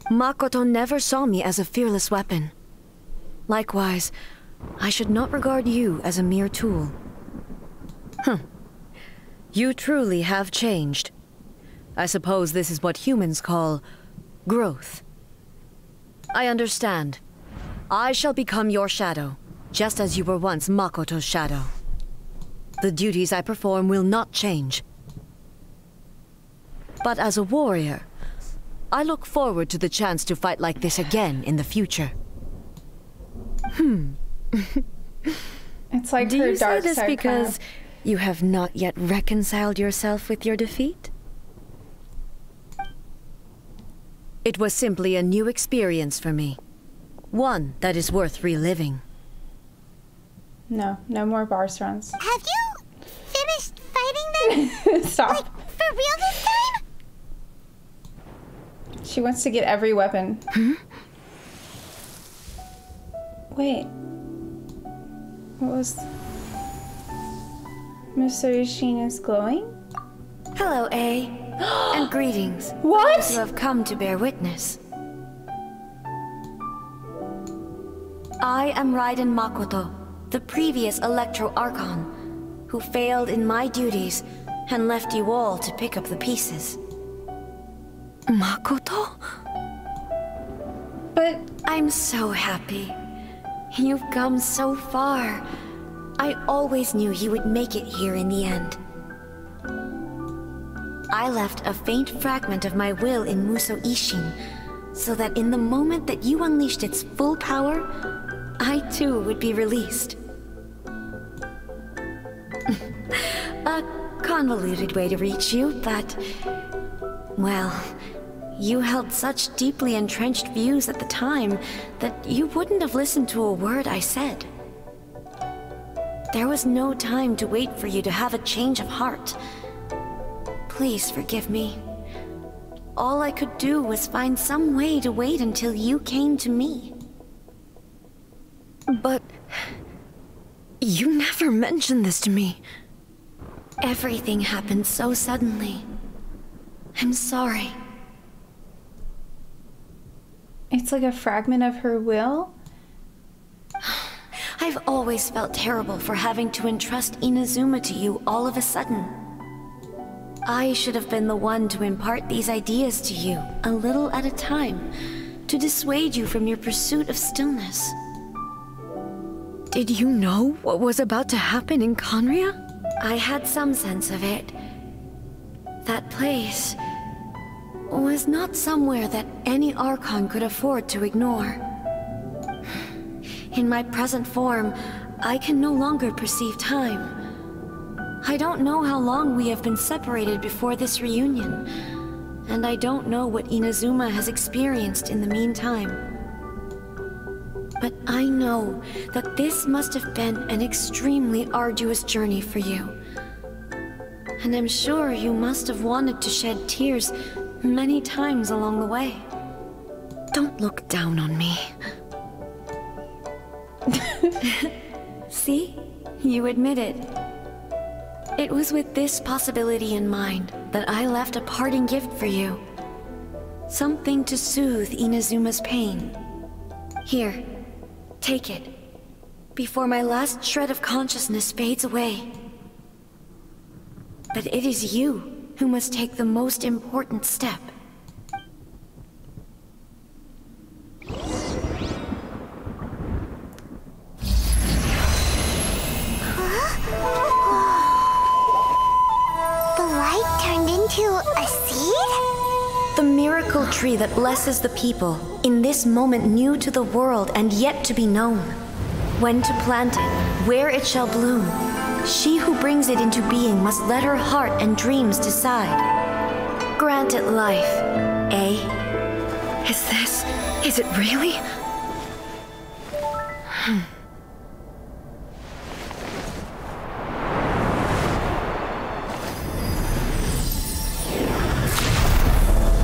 Makoto never saw me as a fearless weapon. Likewise, I should not regard you as a mere tool. You truly have changed. I suppose this is what humans call growth. I understand. I shall become your shadow, just as you were once Makoto's shadow. The duties I perform will not change. But as a warrior, I look forward to the chance to fight like this again in the future. It's like Do her you say dark this side because you have not yet reconciled yourself with your defeat? It was simply a new experience for me. One that is worth reliving. No more bars runs. Have you finished fighting them? Stop. Like, for real this time? She wants to get every weapon. Wait. What was... Mr. Ishin is glowing? Hello, A. And greetings. What? Those who have come to bear witness. I am Raiden Makoto, the previous Electro Archon, who failed in my duties and left you all to pick up the pieces. Makoto? But I'm so happy. You've come so far. I always knew you would make it here in the end. I left a faint fragment of my will in Muso Ishin, so that in the moment that you unleashed its full power, I too would be released. A convoluted way to reach you, but... well, you held such deeply entrenched views at the time that you wouldn't have listened to a word I said. There was no time to wait for you to have a change of heart. Please forgive me. All I could do was find some way to wait until you came to me. But... you never mentioned this to me. Everything happened so suddenly. I'm sorry. it's like a fragment of her will? I've always felt terrible for having to entrust Inazuma to you all of a sudden. I should have been the one to impart these ideas to you, a little at a time, to dissuade you from your pursuit of stillness. Did you know what was about to happen in Conria? I had some sense of it. That place was not somewhere that any Archon could afford to ignore. In my present form, I can no longer perceive time. I don't know how long we have been separated before this reunion, and I don't know what Inazuma has experienced in the meantime. But I know that this must have been an extremely arduous journey for you. And I'm sure you must have wanted to shed tears many times along the way. Don't look down on me. See? You admit it. It was with this possibility in mind that I left a parting gift for you. Something to soothe Inazuma's pain. Here, take it, before my last shred of consciousness fades away. But it is you who must take the most important step. A seed? The miracle tree that blesses the people, in this moment new to the world and yet to be known. When to plant it, where it shall bloom. She who brings it into being must let her heart and dreams decide. Grant it life, eh? Is it really?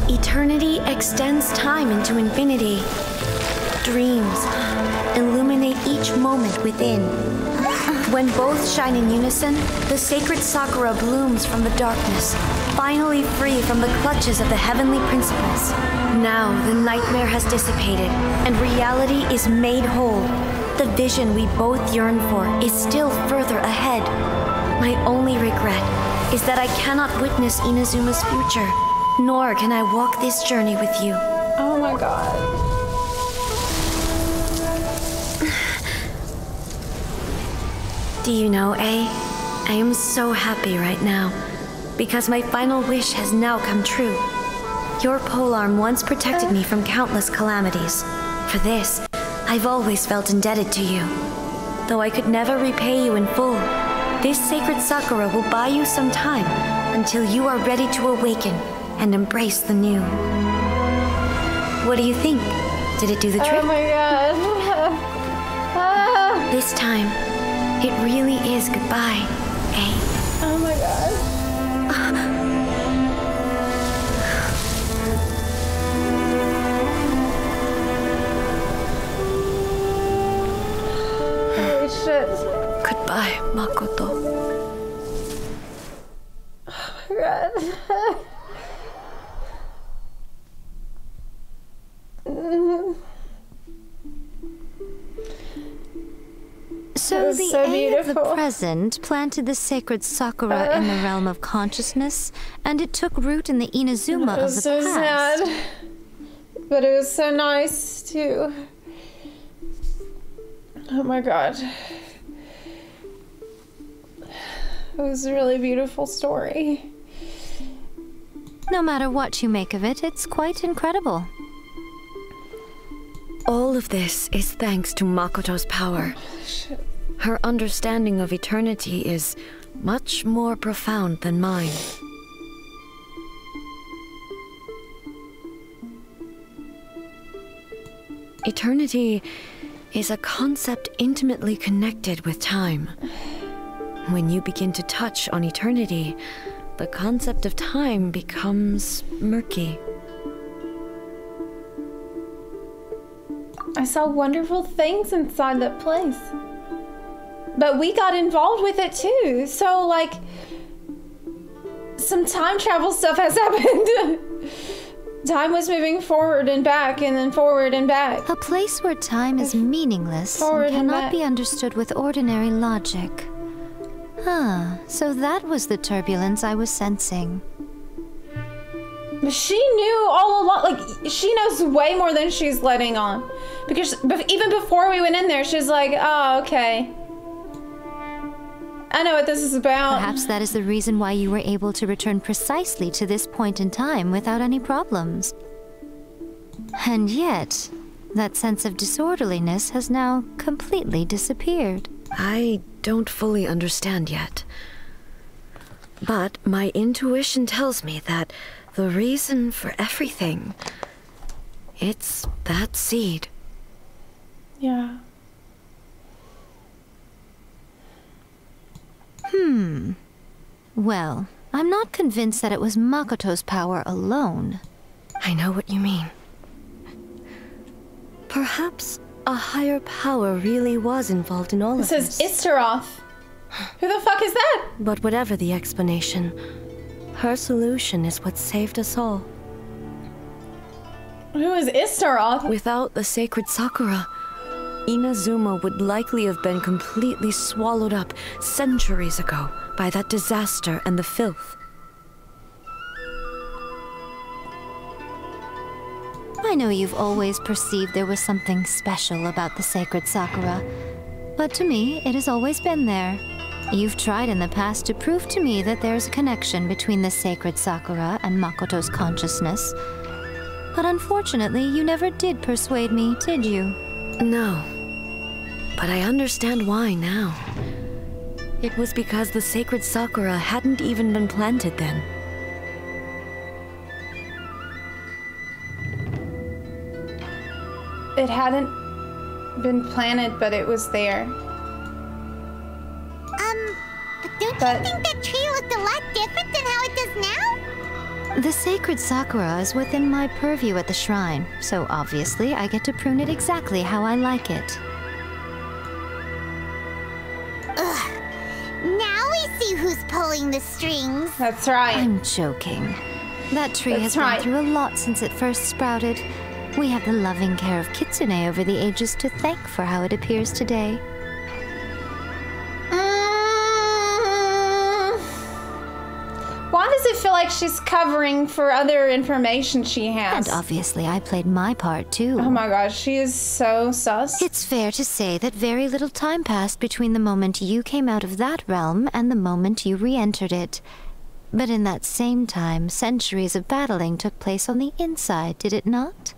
Eternity extends time into infinity. Dreams illuminate each moment within. When both shine in unison, the sacred Sakura blooms from the darkness, finally free from the clutches of the heavenly principles. Now the nightmare has dissipated, and reality is made whole. The vision we both yearn for is still further ahead. My only regret is that I cannot witness Inazuma's future. Nor can I walk this journey with you. Oh my god. Do you know, A? I am so happy right now, because my final wish has now come true. Your polearm once protected me from countless calamities. For this, I've always felt indebted to you. Though I could never repay you in full, this sacred Sakura will buy you some time until you are ready to awaken and embrace the new. What do you think? Did it do the trick? Oh my god. This time, it really is goodbye, eh? Oh my god. Holy shit. Goodbye, Makoto. Oh my god. So the so A of the beautiful. present planted the sacred Sakura in the realm of consciousness, and it took root in the Inazuma It of was the so past. sad, but it was so nice too. Oh my god. It was a really beautiful story. No matter what you make of it, it's quite incredible. All of this is thanks to Makoto's power. Her understanding of eternity is much more profound than mine. Eternity is a concept intimately connected with time. When you begin to touch on eternity, the concept of time becomes murky. I saw wonderful things inside that place. But we got involved with it too. So, like, some time travel stuff has happened. Time was moving forward and back, and then forward and back. A place where time is meaningless Forward and and cannot back. be understood with ordinary logic. Huh, so that was the turbulence I was sensing. But she knew all along, like, she knows way more than she's letting on. Because even before we went in there, she's like, oh, okay. I know what this is about. Perhaps that is the reason why you were able to return precisely to this point in time without any problems. And yet, that sense of disorderliness has now completely disappeared. I don't fully understand yet. But my intuition tells me that the reason for everything, it's that seed. Yeah. Well, I'm not convinced that it was Makoto's power alone. I know what you mean. Perhaps a higher power really was involved in all of this. It says Istaroth. Who the fuck is that? But whatever the explanation, her solution is what saved us all. Who is Istaroth? Without the sacred Sakura, Inazuma would likely have been completely swallowed up centuries ago by that disaster and the filth. I know you've always perceived there was something special about the sacred Sakura, but to me, it has always been there. You've tried in the past to prove to me that there's a connection between the sacred Sakura and Makoto's consciousness, but unfortunately, you never did persuade me, did you? No, but I understand why now. It was because the sacred Sakura hadn't even been planted then. It hadn't been planted, but it was there. But don't you think that tree looked a lot different than how it does now? The sacred Sakura is within my purview at the shrine, so obviously I get to prune it exactly how I like it. Ugh. Now we see who's pulling the strings. That's right. I'm joking. That tree has been through a lot since it first sprouted. We have the loving care of Kitsune over the ages to thank for how it appears today. Why does it feel like she's covering for other information she has? And obviously I played my part too. Oh my gosh, she is so sus. It's fair to say that very little time passed between the moment you came out of that realm and the moment you re-entered it. But in that same time, centuries of battling took place on the inside, did it not?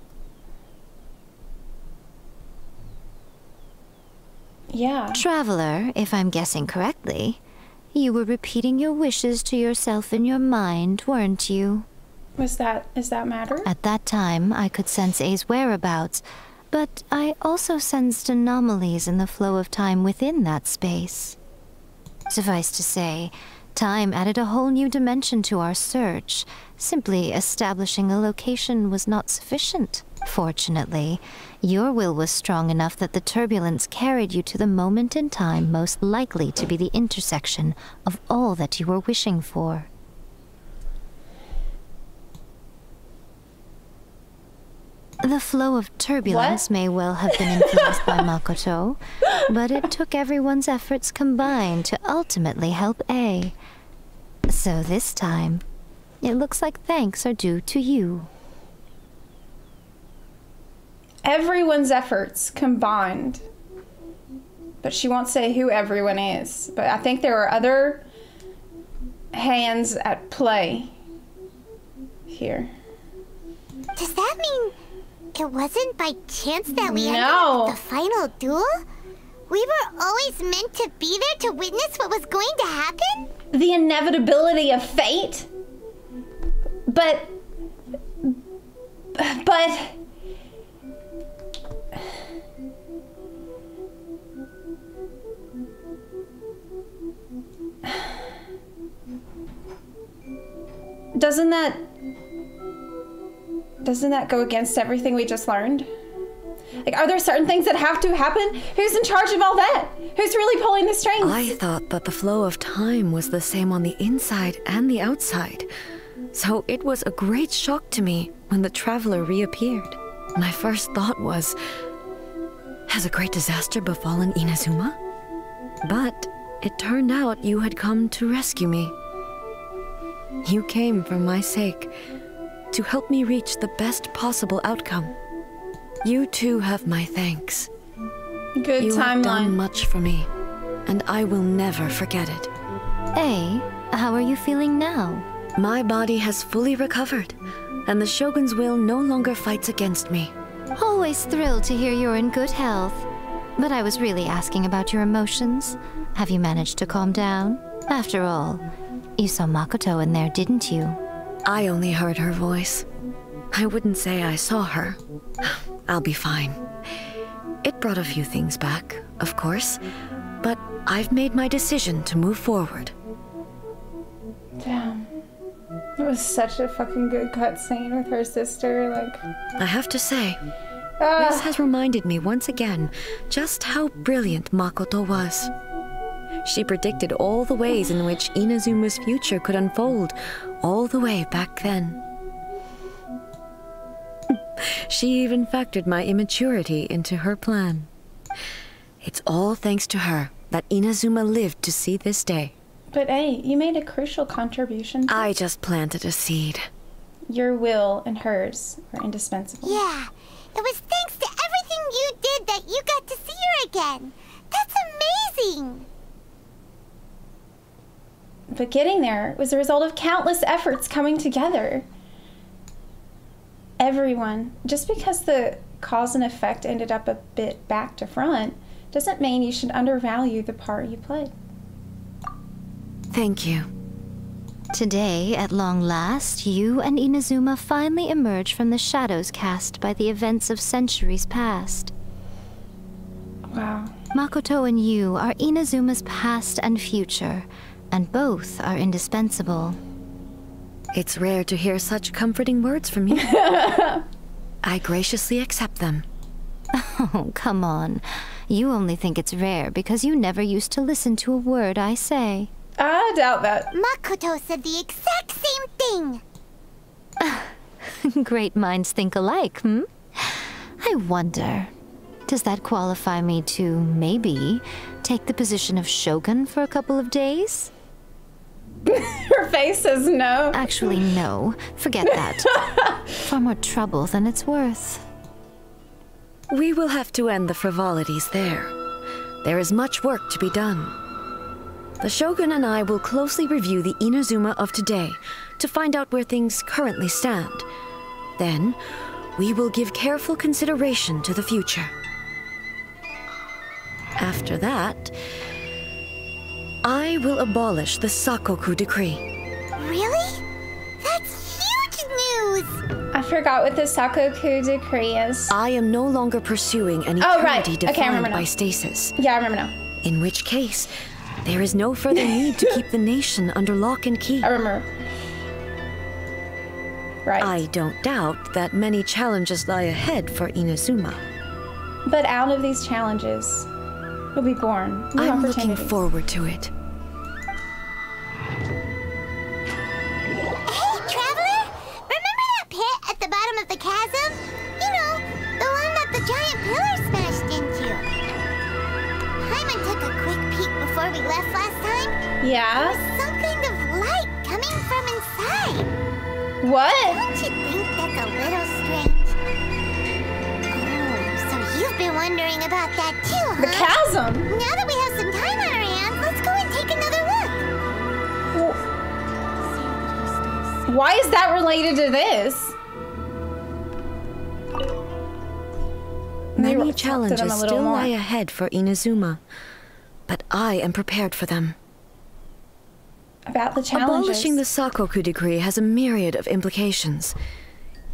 Yeah. Traveler, if I'm guessing correctly, you were repeating your wishes to yourself in your mind, weren't you? Is that matter? At that time, I could sense A's whereabouts, but I also sensed anomalies in the flow of time within that space. Suffice to say, time added a whole new dimension to our search. Simply establishing a location was not sufficient. Fortunately, your will was strong enough that the turbulence carried you to the moment in time most likely to be the intersection of all that you were wishing for. The flow of turbulence may well have been influenced by Makoto, but it took everyone's efforts combined to ultimately help A. So this time, it looks like thanks are due to you. Everyone's efforts combined. But she won't say who everyone is. But I think there are other hands at play here. Does that mean it wasn't by chance that we ended up with the final duel? We were always meant to be there to witness what was going to happen? The inevitability of fate? But... Doesn't that go against everything we just learned? Like, are there certain things that have to happen? Who's in charge of all that? Who's really pulling the strings? I thought that the flow of time was the same on the inside and the outside. So it was a great shock to me when the traveler reappeared. My first thought was, has a great disaster befallen Inazuma? But it turned out you had come to rescue me. You came for my sake, to help me reach the best possible outcome. You too have my thanks. Good you timeline. have done much for me, and I will never forget it. A, how are you feeling now? My body has fully recovered, and the Shogun's will no longer fights against me. Always thrilled to hear you're in good health. But I was really asking about your emotions. Have you managed to calm down? After all, you saw Makoto in there, didn't you? I only heard her voice. I wouldn't say I saw her. I'll be fine. It brought a few things back, of course, but I've made my decision to move forward. Damn. It was such a fucking good cutscene with her sister, like... I have to say, This has reminded me once again just how brilliant Makoto was. She predicted all the ways in which Inazuma's future could unfold, all the way back then. She even factored my immaturity into her plan. It's all thanks to her that Inazuma lived to see this day. But hey, you made a crucial contribution. I just planted a seed. Your will and hers are indispensable. Yeah, it was thanks to everything you did that you got to see her again. That's amazing! But getting there was the result of countless efforts coming together. Everyone, just because the cause and effect ended up a bit back to front, doesn't mean you should undervalue the part you played. Thank you. Today, at long last, you and Inazuma finally emerge from the shadows cast by the events of centuries past. Wow. Makoto and you are Inazuma's past and future, and both are indispensable. It's rare to hear such comforting words from you. I graciously accept them. Oh, come on. You only think it's rare because you never used to listen to a word I say. I doubt that. Makoto said the exact same thing! Great minds think alike, hmm? I wonder, does that qualify me to, maybe, take the position of Shogun for a couple of days? Her face says no. Actually, no. Forget that. Far more trouble than it's worth. We will have to end the frivolities there. There is much work to be done. The Shogun and I will closely review the Inazuma of today to find out where things currently stand. Then, we will give careful consideration to the future. After that, I will abolish the Sakoku decree. Really? That's huge news! I forgot what the Sakoku decree is. I am no longer pursuing an eternity defined by stasis. Yeah, I remember now. In which case, there is no further need to keep the nation under lock and key. I remember. Right. I don't doubt that many challenges lie ahead for Inazuma. But out of these challenges will be born new I'm looking opportunities. forward to it. Hey, Traveler! Remember that pit at the bottom of the chasm? You know, the one that the giant pillar smashed into. Hyman took a quick peek before we left last time. Yeah? There was some kind of light coming from inside. What? Don't you think that's a little strange? Oh, so you've been wondering about that too, huh? The chasm? Now that we have some time on our hands, let's go and take another look. Why is that related to this? Many challenges still lie ahead for Inazuma, but I am prepared for them. About the challenges. Abolishing the Sakoku decree has a myriad of implications.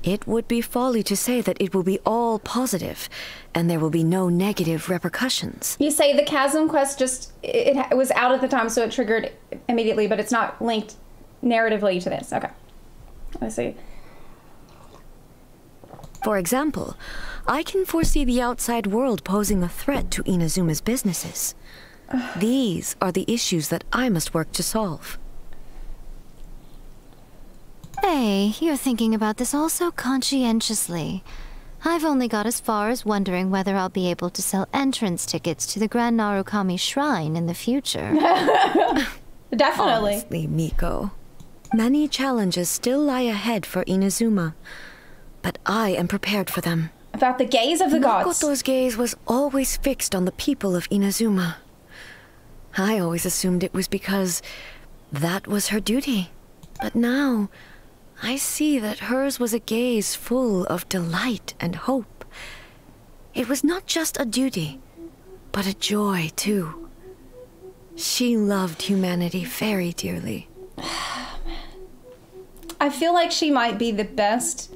It would be folly to say that it will be all positive, and there will be no negative repercussions. You say the chasm quest just, it was out at the time, so it triggered immediately, but it's not linked narratively to this. Okay. I see. For example, I can foresee the outside world posing a threat to Inazuma's businesses. These are the issues that I must work to solve. Hey, you're thinking about this all so conscientiously. I've only got as far as wondering whether I'll be able to sell entrance tickets to the Grand Narukami Shrine in the future. Definitely. Honestly, Miko, many challenges still lie ahead for Inazuma, but I am prepared for them. About the gaze of the gods. Makoto's gaze was always fixed on the people of Inazuma. I always assumed it was because that was her duty. But now, I see that hers was a gaze full of delight and hope. It was not just a duty, but a joy, too. She loved humanity very dearly. I feel like she might be the best.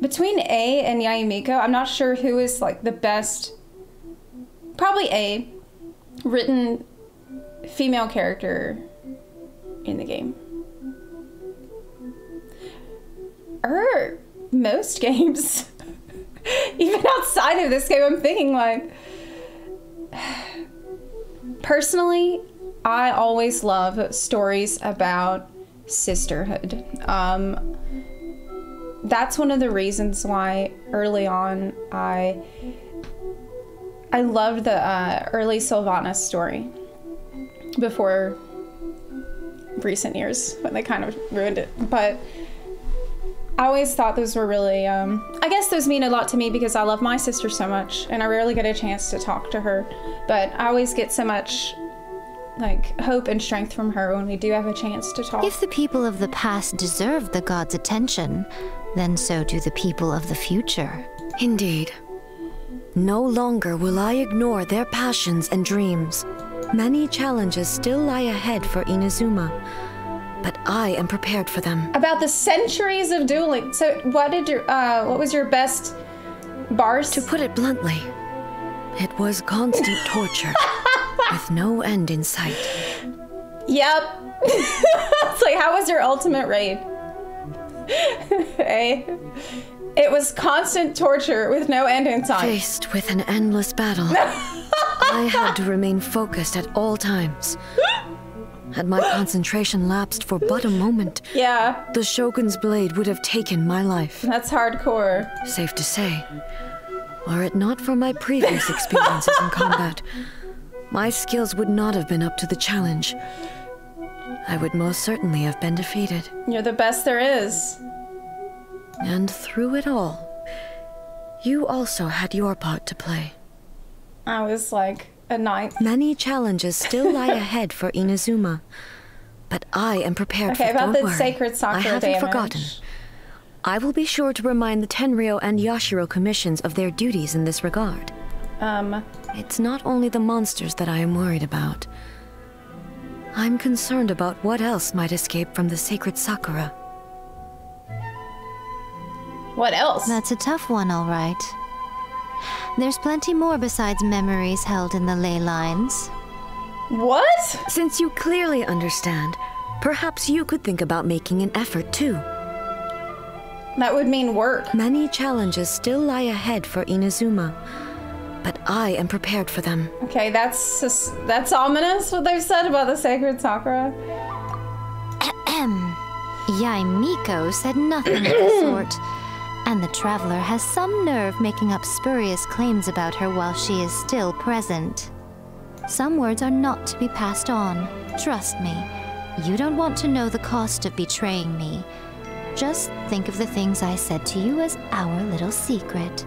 Between A and Yayumiko, I'm not sure who is like the best. Probably A. Written female character in the game. Or most games. Even outside of this game, I'm thinking like, personally, I always love stories about sisterhood. That's one of the reasons why early on I loved the early Sylvanas story before recent years when they kind of ruined it. But I always thought those were really, I guess those mean a lot to me because I love my sister so much and I rarely get a chance to talk to her. But I always get so much like hope and strength from her when we do have a chance to talk. If the people of the past deserve the gods' attention, then so do the people of the future. Indeed. No longer will I ignore their passions and dreams. Many challenges still lie ahead for Inazuma, but I am prepared for them. About the centuries of dueling. So what was your best bars? To put it bluntly, it was constant torture with no end in sight. Yep. It's like, how was your ultimate raid? Hey. It was constant torture with no end in sight. Faced with an endless battle, I had to remain focused at all times. Had my concentration lapsed for but a moment, yeah, the Shogun's blade would have taken my life. That's hardcore. Safe to say, were it not for my previous experiences in combat, my skills would not have been up to the challenge. I would most certainly have been defeated. You're the best there is. And through it all, you also had your part to play. I was like a ninth. Many challenges still lie ahead for Inazuma, but I am prepared for them. Okay, about the worry. sacred Sakura I haven't damage. forgotten. I will be sure to remind the Tenryou and Yashiro commissions of their duties in this regard. It's not only the monsters that I am worried about. I'm concerned about what else might escape from the sacred Sakura. What else? That's a tough one, all right. There's plenty more besides memories held in the ley lines. What? Since you clearly understand, perhaps you could think about making an effort too. That would mean work. Many challenges still lie ahead for Inazuma, but I am prepared for them. Okay, that's ominous what they've said about the sacred Sakura. Yaimiko said nothing of the sort. And the traveler has some nerve making up spurious claims about her while she is still present. Some words are not to be passed on. Trust me, you don't want to know the cost of betraying me. Just think of the things I said to you as our little secret.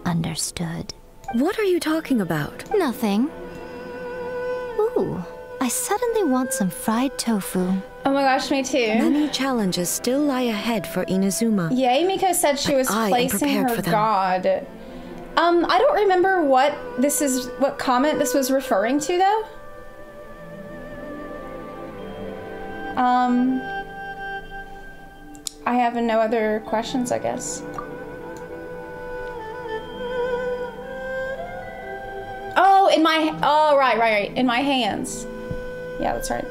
Understood? What are you talking about? Nothing. Ooh, I suddenly want some fried tofu. Oh my gosh, me too. Many challenges still lie ahead for Inazuma. Yeah, Miko said she was placing her god. I don't remember what comment this was referring to though. I have no other questions, I guess. Oh, right. In my hands. Yeah, that's right.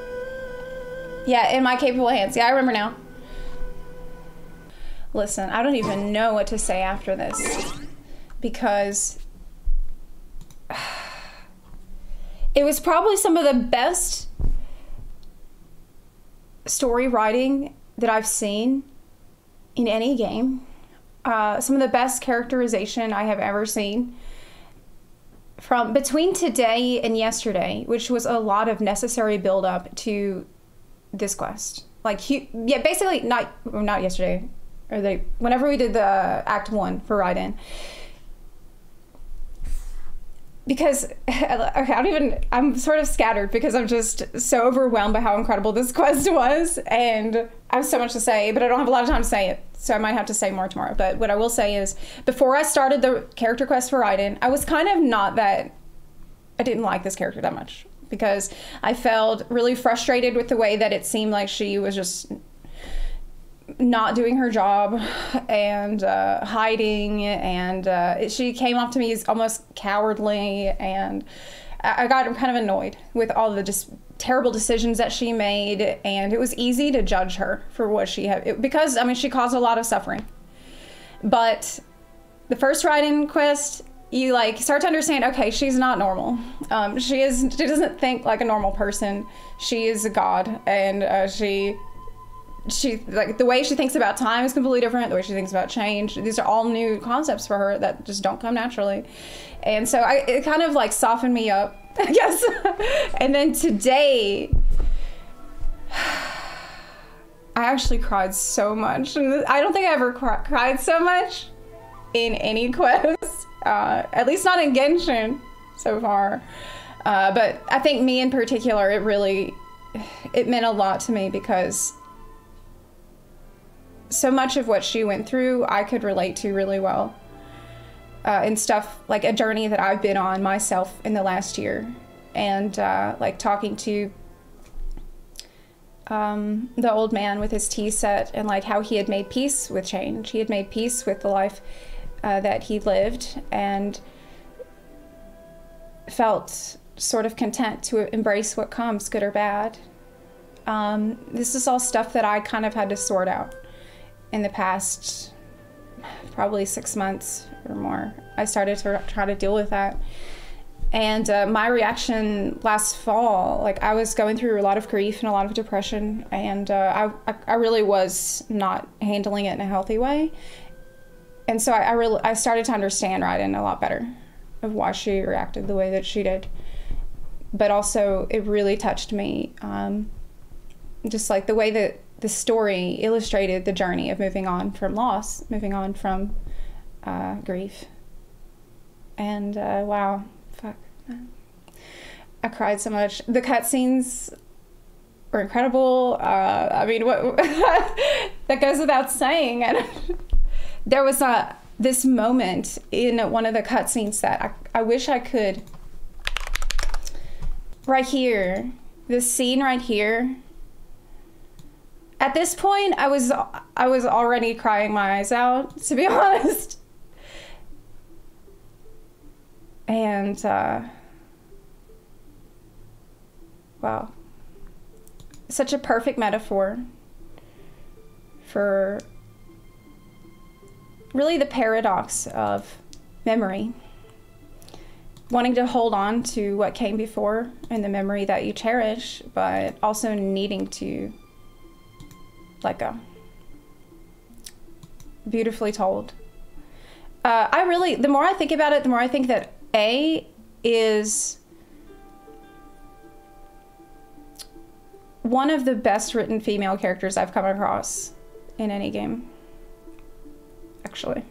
Yeah, in my capable hands. Yeah, I remember now. Listen, I don't even know what to say after this. Because it was probably some of the best story writing that I've seen in any game. Some of the best characterization I have ever seen. From between today and yesterday, which was a lot of necessary build up to this quest. Like, yeah, basically not yesterday, or whenever we did the Act 1 for Raiden. Because, okay, I'm sort of scattered because I'm just so overwhelmed by how incredible this quest was, and I have so much to say, but I don't have a lot of time to say it, so I might have to say more tomorrow. But what I will say is, before I started the character quest for Raiden, I was kind of I didn't like this character that much, because I felt really frustrated with the way that it seemed like she was just not doing her job and hiding, and she came off to me as almost cowardly, and I got kind of annoyed with all the just terrible decisions that she made, and it was easy to judge her for what she had, because I mean she caused a lot of suffering. But the first Raiden quest, you like start to understand, okay, she's not normal. She doesn't think like a normal person. She is a god, and she like the way she thinks about time is completely different. The way she thinks about change, these are all new concepts for her that just don't come naturally. And so it kind of like softened me up, I guess. And then today, I actually cried so much. And I don't think I ever cried so much in any quest, at least not in Genshin so far. But I think me in particular, it meant a lot to me because so much of what she went through, I could relate to really well. And stuff like a journey that I've been on myself in the last year. And like talking to the old man with his tea set and like how he had made peace with change. He had made peace with the life that he lived and felt sort of content to embrace what comes, good or bad. This is all stuff that I kind of had to sort out in the past probably 6 months or more. I started to try to deal with that. And my reaction last fall, like I was going through a lot of grief and a lot of depression, and I really was not handling it in a healthy way. And so I started to understand Raiden a lot better of why she reacted the way that she did. But also it really touched me, just like the way that the story illustrated the journey of moving on from loss, moving on from grief. And wow. Fuck. I cried so much. The cutscenes were incredible. I mean, what that goes without saying. And there was this moment in one of the cutscenes that I wish I could. Right here, this scene right here. At this point, I was already crying my eyes out, to be honest. And, wow. Such a perfect metaphor for really the paradox of memory. Wanting to hold on to what came before and the memory that you cherish, but also needing to let go. Beautifully told. The more I think about it, the more I think that A is one of the best written female characters I've come across in any game, actually.